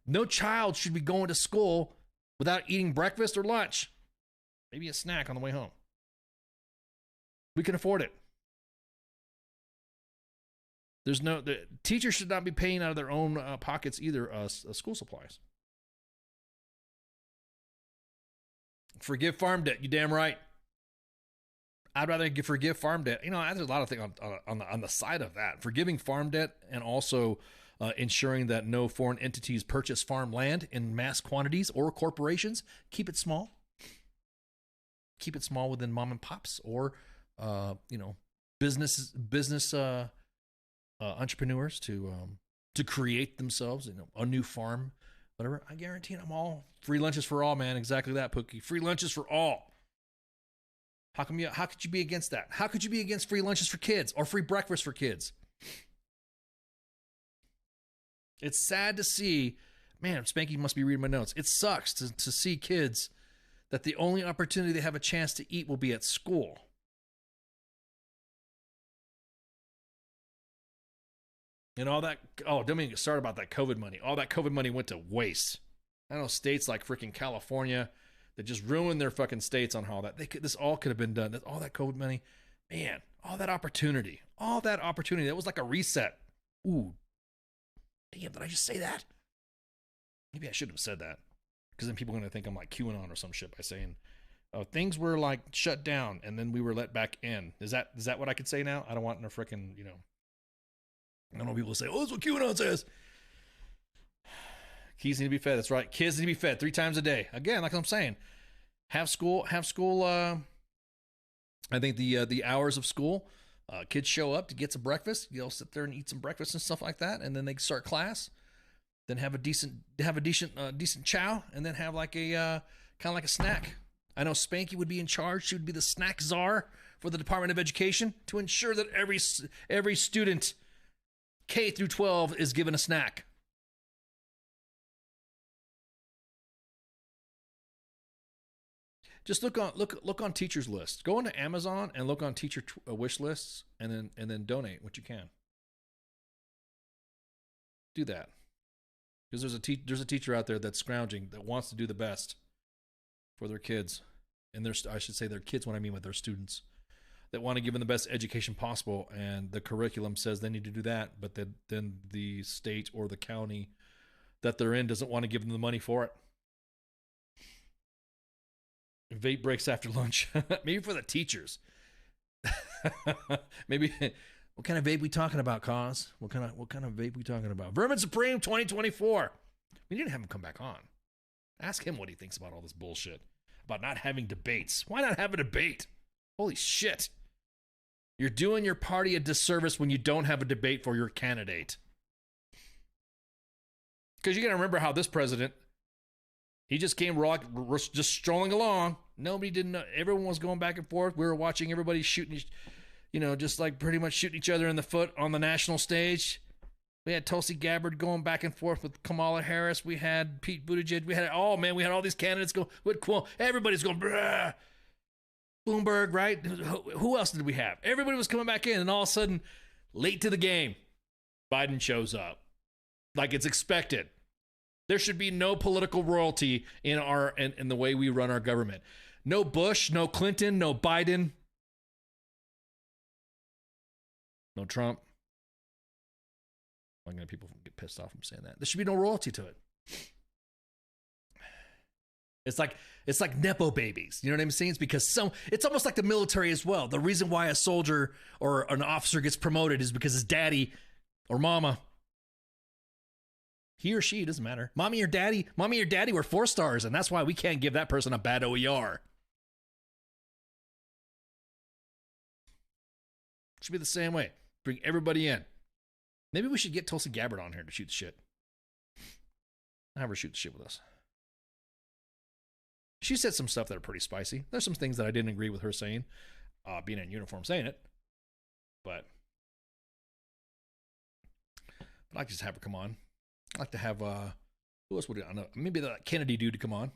no child should be going to school without eating breakfast or lunch. Maybe a snack on the way home. We can afford it. The teachers should not be paying out of their own pockets either school supplies. Forgive farm debt. You damn right. I'd rather forgive farm debt. There's a lot of things on the side of that. Forgiving farm debt and also ensuring that no foreign entities purchase farmland in mass quantities or corporations. Keep it small. Keep it small within mom and pops or business entrepreneurs to create themselves a new farm, whatever. I guarantee I'm all free lunches for all, man. Exactly that, Pookie. Free lunches for all. How could you be against that? How could you be against free lunches for kids or free breakfast for kids? It's sad to see, man, Spanky must be reading my notes. It sucks to see kids that the only opportunity they have a chance to eat will be at school. And all that, don't even get started about that COVID money. All that COVID money went to waste. I know states like freaking California that just ruined their fucking states on all that. This all could have been done. All that COVID money, man, all that opportunity. That was like a reset. Ooh, damn, did I just say that? Maybe I shouldn't have said that. Because then people are going to think I'm like QAnon or some shit by saying things were like shut down and then we were let back in. Is that what I could say now? I don't want no freaking, I don't want people to say, that's what QAnon says. Kids need to be fed. That's right. Kids need to be fed 3 times a day. Again, like I'm saying, have school. I think the hours of school, kids show up to get some breakfast. Sit there and eat some breakfast and stuff like that. And then they start class. Then have a decent chow, and then have like a kind of like a snack. I know Spanky would be in charge. She would be the snack czar for the Department of Education to ensure that every student K through 12 is given a snack. Just look on teachers' lists. Go into Amazon and look on teacher wish lists, and then donate what you can. Do that, because there's a teacher out there that's scrounging, that wants to do the best for their kids, and I should say their kids. What I mean with their students, that want to give them the best education possible, and the curriculum says they need to do that, but then the state or the county that they're in doesn't want to give them the money for it. Vape breaks after lunch. Maybe for the teachers. Maybe. What kind of vape we talking about, Cause? What kind of vape we talking about? Vermin Supreme 2024. We need to have him come back on. Ask him what he thinks about all this bullshit about not having debates. Why not have a debate? Holy shit. You're doing your party a disservice when you don't have a debate for your candidate. Because you got to remember how this president, he just came just strolling along. Nobody didn't know. Everyone was going back and forth. We were watching everybody shooting, just like pretty much shooting each other in the foot on the national stage. We had Tulsi Gabbard going back and forth with Kamala Harris. We had Pete Buttigieg. We had all these candidates go. Everybody's going, bruh. Bloomberg, right? Who else did we have? Everybody was coming back in, and all of a sudden, late to the game, Biden shows up. Like it's expected. There should be no political royalty in the way we run our government. No Bush, no Clinton, no Biden, no Trump. I'm going to people get pissed off from saying that. There should be no royalty to it. It's like Nepo babies. You know what I'm saying? It's because it's almost like the military as well. The reason why a soldier or an officer gets promoted is because his daddy or mama, he or she, doesn't matter. Mommy or daddy were 4 stars, and that's why we can't give that person a bad OER. Should be the same way. Bring everybody in. Maybe we should get Tulsi Gabbard on here to shoot the shit. Have her shoot the shit with us. She said some stuff that are pretty spicy. There's some things that I didn't agree with her saying, being in uniform saying it. But I'd like to just have her come on. I'd like to have, who else would I know? Maybe the Kennedy dude to come on.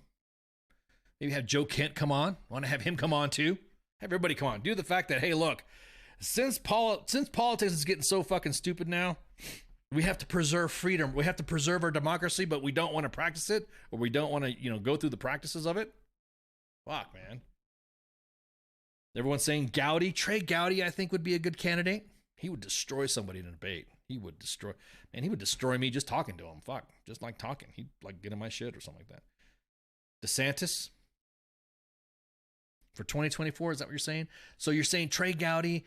Maybe have Joe Kent come on. I want to have him come on too. Have everybody come on. Due to the fact that, hey, look, since politics is getting so fucking stupid now, we have to preserve freedom. We have to preserve our democracy, but we don't want to practice it, or we don't want to, go through the practices of it. Fuck, man. Everyone's saying Gowdy. Trey Gowdy, I think, would be a good candidate. He would destroy somebody in a debate. He would destroy me just talking to him. Fuck, just like talking. He'd like get in my shit or something like that. DeSantis for 2024, is that what you're saying? So you're saying Trey Gowdy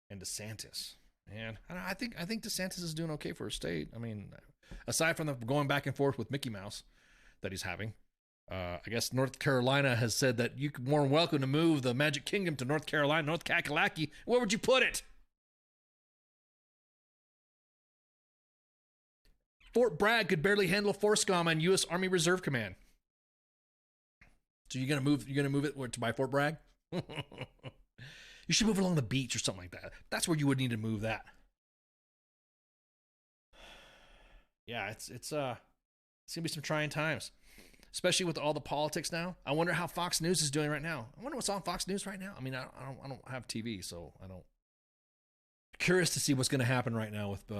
and DeSantis. Man, I think DeSantis is doing okay for a state. I mean, aside from the going back and forth with Mickey Mouse that he's having, I guess North Carolina has said that you're more welcome to move the Magic Kingdom to North Carolina, North Kakalaki. Where would you put it? Fort Bragg could barely handle FORSCOM and U.S. Army Reserve Command. So you're gonna move it to by Fort Bragg? You should move it along the beach or something like that. That's where you would need to move that. Yeah, it's gonna be some trying times, especially with all the politics now. I wonder how Fox News is doing right now. I wonder what's on Fox News right now. I mean, I don't have TV, so I don't. Curious to see what's going to happen right now with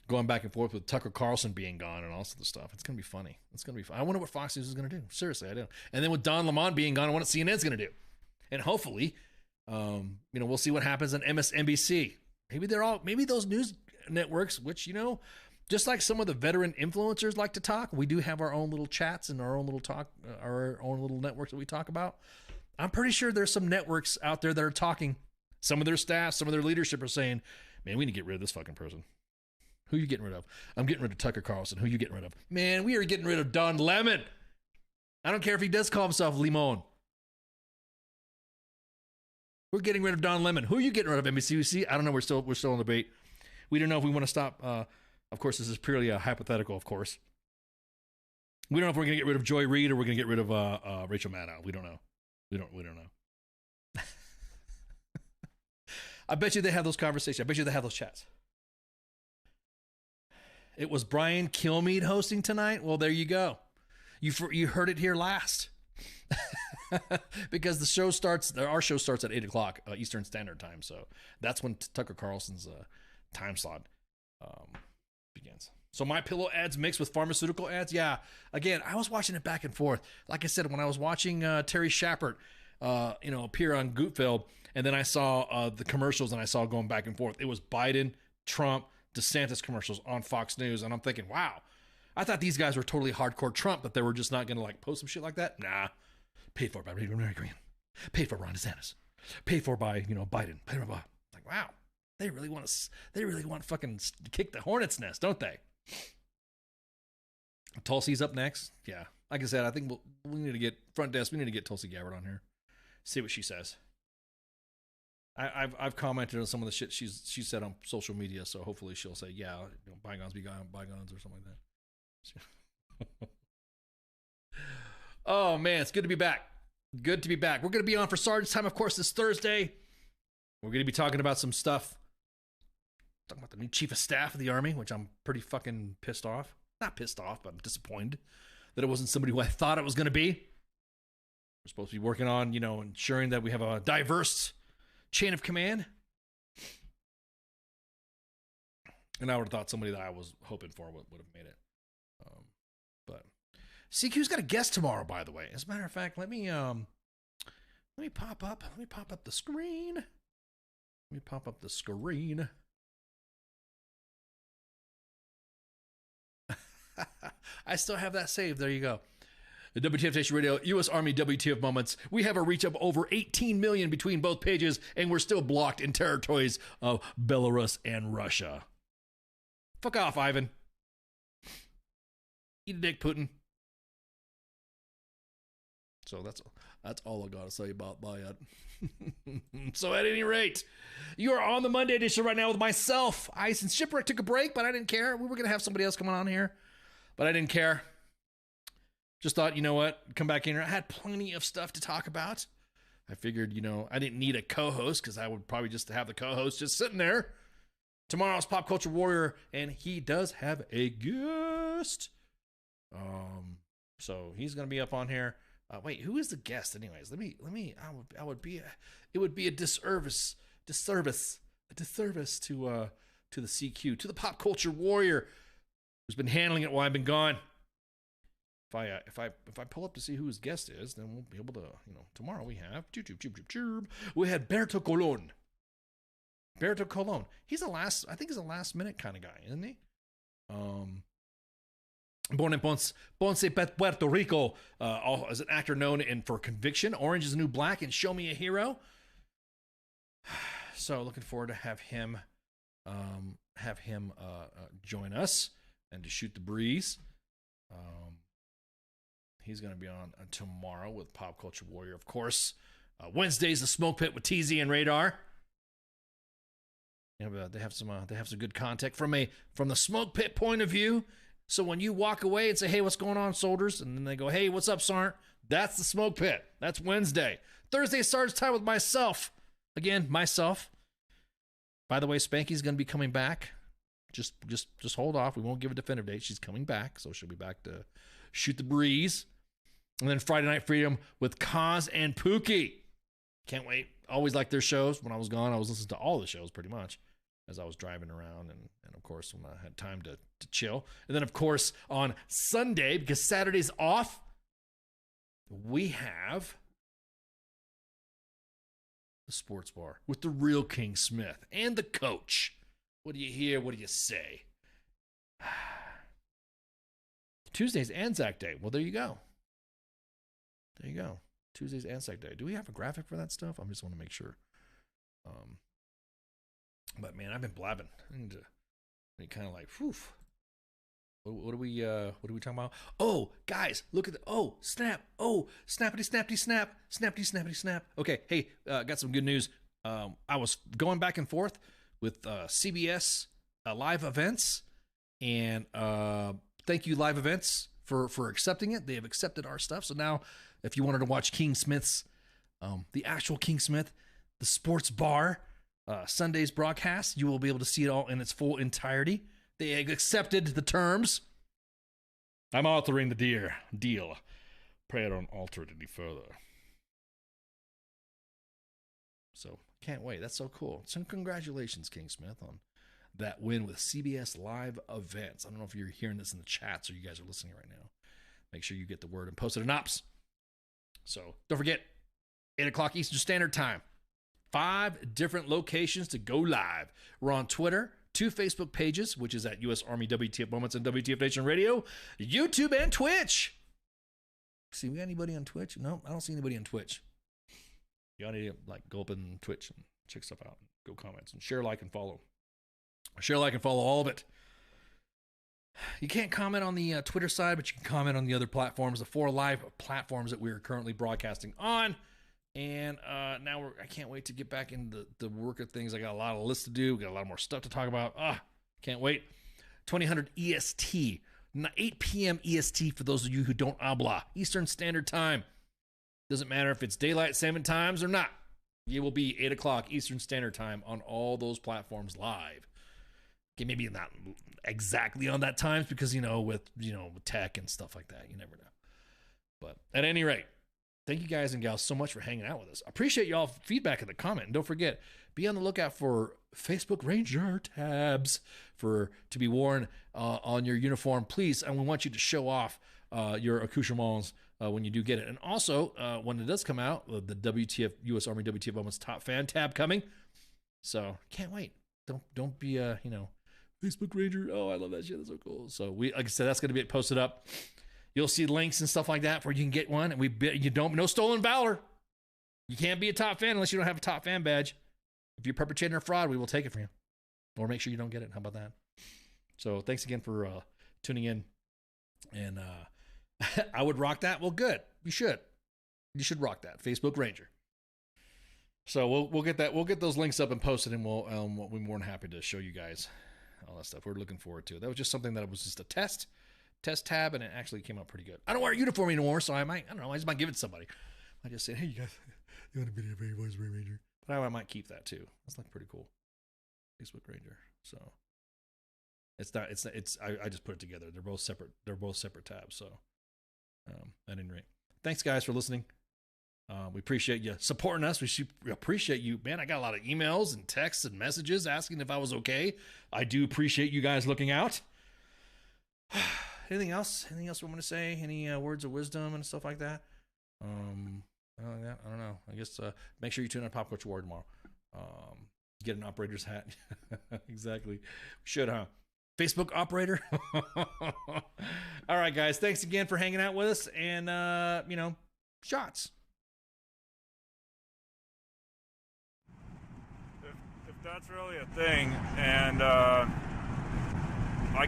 going back and forth with Tucker Carlson being gone and all sorts of stuff. It's going to be funny. It's going to be fun. I wonder what Fox News is going to do. Seriously, I do. And then with Don Lemon being gone, I wonder what CNN's going to do. And hopefully, we'll see what happens on MSNBC. Maybe those news networks, which, just like some of the veteran influencers like to talk, we do have our own little chats and our own little talk, our own little networks that we talk about. I'm pretty sure there's some networks out there that are talking. Some of their staff, some of their leadership are saying, man, we need to get rid of this fucking person. Who are you getting rid of? I'm getting rid of Tucker Carlson. Who are you getting rid of? Man, we are getting rid of Don Lemon. I don't care if he does call himself Limon. We're getting rid of Don Lemon. Who are you getting rid of, NBC? I don't know. We're still in debate. We don't know if we want to stop. Of course, this is purely a hypothetical, of course. We don't know if we're going to get rid of Joy Reid or we're going to get rid of Rachel Maddow. We don't know. We don't know. I bet you they have those conversations. I bet you they have those chats. It was Brian Kilmeade hosting tonight. Well, there you go. You heard it here last. Because our show starts at 8 o'clock Eastern Standard Time. So that's when Tucker Carlson's time slot begins. So My Pillow ads mixed with pharmaceutical ads. Yeah. Again, I was watching it back and forth. Like I said, when I was watching Terry Shepard, appear on Gutfeld, and then I saw the commercials and I saw going back and forth. It was Biden, Trump, DeSantis commercials on Fox News. And I'm thinking, wow, I thought these guys were totally hardcore Trump, that they were just not going to like post some shit like that. Nah. Paid for by Mary Green. Paid for Ron DeSantis. Paid for by, Biden. Paid for by. Like, wow. They really want to fucking kick the hornet's nest, don't they? Tulsi's up next. Yeah. Like I said, I think we need to get front desk. We need to get Tulsi Gabbard on here. See what she says. I've commented on some of the shit she said on social media, so hopefully she'll say, yeah, bygones be bygones or something like that. Oh man, it's good to be back. Good to be back. We're going to be on for Sergeant's Time, of course, this Thursday. We're going to be talking about some stuff. Talking about the new Chief of Staff of the Army, which I'm pretty fucking pissed off. Not pissed off, but I'm disappointed that it wasn't somebody who I thought it was going to be. We're supposed to be working on, ensuring that we have a diverse chain of command. And I would have thought somebody that I was hoping for would have made it. But CQ's got a guest tomorrow, by the way. As a matter of fact, let me pop up the screen. Let me pop up the screen. I still have that saved. There you go. The WTF Nation Radio, U.S. Army WTF Moments. We have a reach of over 18 million between both pages, and we're still blocked in territories of Belarus and Russia. Fuck off, Ivan. Eat a dick, Putin. So that's all I gotta say about that. So at any rate, you are on the Monday edition right now with myself. Ice and Shipwreck took a break, but I didn't care. We were gonna have somebody else coming on here, but I didn't care. Just thought, you know what? Come back in here. I had plenty of stuff to talk about. I figured, I didn't need a co-host because I would probably just have the co-host just sitting there. Tomorrow's Pop Culture Warrior, and he does have a guest. So he's gonna be up on here. Wait, who is the guest anyways? Let me, it would be a disservice to the CQ, to the Pop Culture Warrior, who's been handling it while I've been gone. If I pull up to see who his guest is, then we'll be able to, tomorrow we have, we had Berto Colon. Berto Colon. He's a last minute kind of guy, isn't he? Born in Ponce, Puerto Rico, as an actor known for Conviction, Orange is the New Black, and Show Me a Hero. So looking forward to have him join us and to shoot the breeze. He's going to be on tomorrow with Pop Culture Warrior, of course. Wednesday's the Smoke Pit with TZ and Radar. They have some good content from the Smoke Pit point of view. So when you walk away and say, "Hey, what's going on, soldiers?" and then they go, "Hey, what's up, Sergeant?" That's the Smoke Pit. That's Wednesday. Thursday, Sergeant's Time with myself. Again, myself. By the way, Spanky's going to be coming back. Just hold off. We won't give a definitive date. She's coming back, so she'll be back to shoot the breeze. And then Friday Night Freedom with Kaz and Pookie. Can't wait. Always liked their shows. When I was gone, I was listening to all the shows pretty much as I was driving around and of course when I had time to chill. And then of course on Sunday, because Saturday's off, we have the Sports Bar with the real King Smith and the coach. What do you hear? What do you say? Tuesday's Anzac Day. Well, there you go. There you go. Tuesday's Anzac Day. Do we have a graphic for that stuff? I just want to make sure. But man, I've been blabbing. I need to kind of like, whew. What are we talking about? Oh, guys, look at snap. Oh, snappity snappity snap. Snappity snappity snap. Okay, hey, got some good news. I was going back and forth with CBS Live Events, and thank you, Live Events, for accepting it. They have accepted our stuff. So now, if you wanted to watch King Smith's, the actual King Smith, the Sports Bar, Sunday's broadcast, you will be able to see it all in its full entirety. They accepted the terms. I'm altering the deal. Pray I don't alter it any further. So, can't wait. That's so cool. So, congratulations, King Smith, on that win with CBS Live Events. I don't know if you're hearing this in the chats or you guys are listening right now. Make sure you get the word and post it in ops. So, don't forget, 8 o'clock Eastern Standard Time. 5 different locations to go live. We're on Twitter, 2 Facebook pages, which is at U.S. Army WTF Moments and WTF Nation Radio, YouTube, and Twitch. See, we got anybody on Twitch? No, I don't see anybody on Twitch. You need to go up in Twitch and check stuff out. Go comments and share, like, and follow. Share, like, and follow all of it. You can't comment on the Twitter side, but you can comment on the other platforms, the 4 live platforms that we're currently broadcasting on. And now I can't wait to get back into the work of things. I got a lot of lists to do. We got a lot more stuff to talk about. Can't wait. 2000 EST, 8 p.m. EST for those of you who don't habla. Eastern Standard Time. Doesn't matter if it's daylight saving times or not. It will be 8 o'clock Eastern Standard Time on all those platforms live. Okay, maybe not exactly on that times because, with tech and stuff like that, you never know. But at any rate, thank you guys and gals so much for hanging out with us. I appreciate y'all feedback in the comment. And don't forget, be on the lookout for Facebook Ranger tabs to be worn on your uniform, please. And we want you to show off your accoutrements when you do get it. And also, when it does come out, the WTF U.S. Army WTF Moments Top Fan tab coming. So can't wait. Don't be Facebook Ranger. Oh, I love that shit. That's so cool. So like I said, that's going to be posted up. You'll see links and stuff like that where you can get one. And no stolen valor. You can't be a top fan unless you don't have a top fan badge. If you're perpetrating a fraud, we will take it from you. Or make sure you don't get it. How about that? So thanks again for tuning in. And I would rock that. Well, good. You should. You should rock that. Facebook Ranger. So we'll get that. We'll get those links up and posted, and we'll be more than happy to show you guys all that stuff. We're looking forward to it. That was just something that was just a test tab, and it actually came out pretty good. I don't wear a uniform anymore, so I just might give it to somebody. I just say, hey, you guys, you want a video of your voice Ranger? But I might keep that too. That's like pretty cool. Facebook Ranger. So I just put it together. They're both separate tabs. So at any rate, thanks guys for listening. We appreciate you supporting us. We appreciate you, man. I got a lot of emails and texts and messages asking if I was okay. I do appreciate you guys looking out. Anything else? Anything else we want to say? Any words of wisdom and stuff like that? I don't know. I guess make sure you tune in Pop Culture War tomorrow. Get an operator's hat. Exactly. Should, huh? Facebook operator. All right, guys. Thanks again for hanging out with us. And, shots. If that's really a thing, and I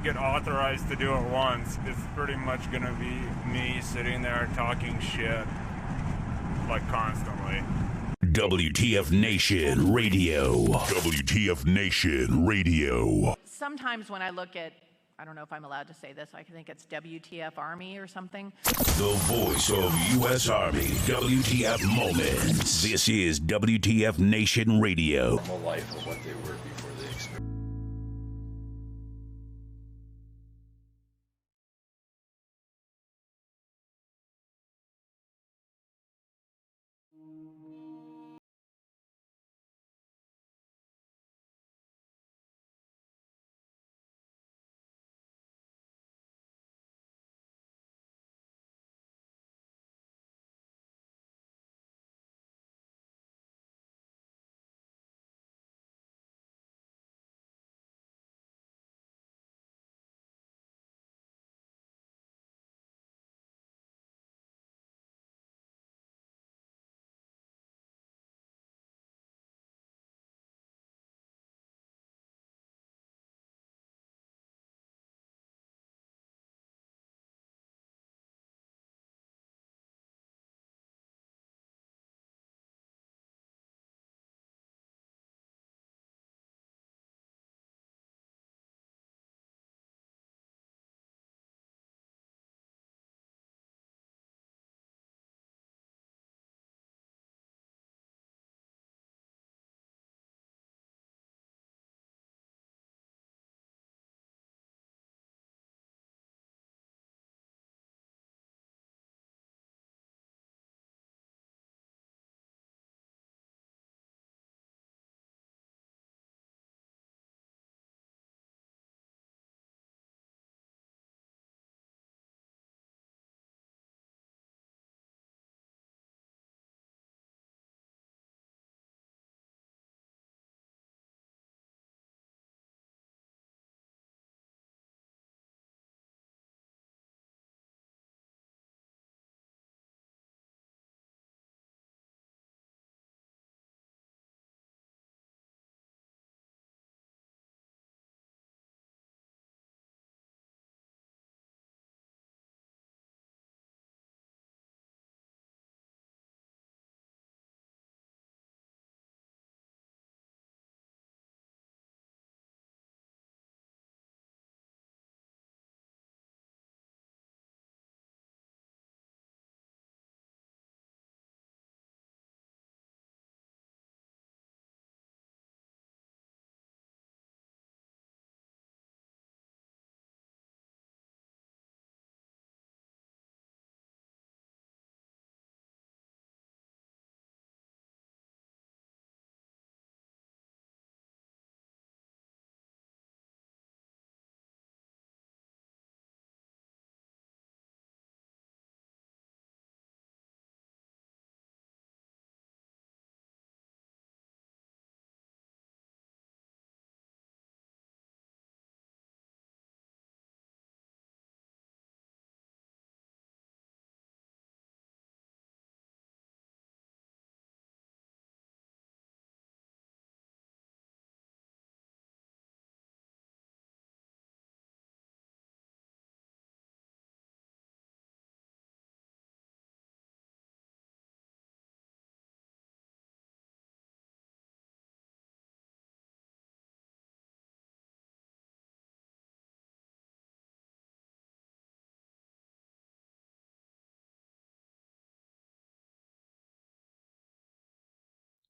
get authorized to do it once, it's pretty much gonna be me sitting there talking shit, like, constantly. WTF Nation Radio. WTF Nation Radio. Sometimes when I look at, I don't know if I'm allowed to say this, I think it's WTF Army or something. The voice of U.S. Army, WTF Moments. This is WTF Nation Radio. Life of what they were before they experienced.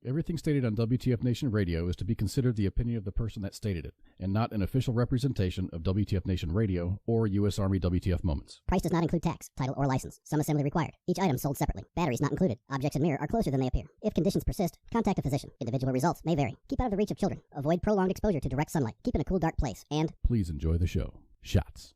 Everything stated on WTF Nation Radio is to be considered the opinion of the person that stated it, and not an official representation of WTF Nation Radio or U.S. Army WTF Moments. Price does not include tax, title, or license. Some assembly required. Each item sold separately. Batteries not included. Objects in mirror are closer than they appear. If conditions persist, contact a physician. Individual results may vary. Keep out of the reach of children. Avoid prolonged exposure to direct sunlight. Keep in a cool, dark place. And please enjoy the show. Shots.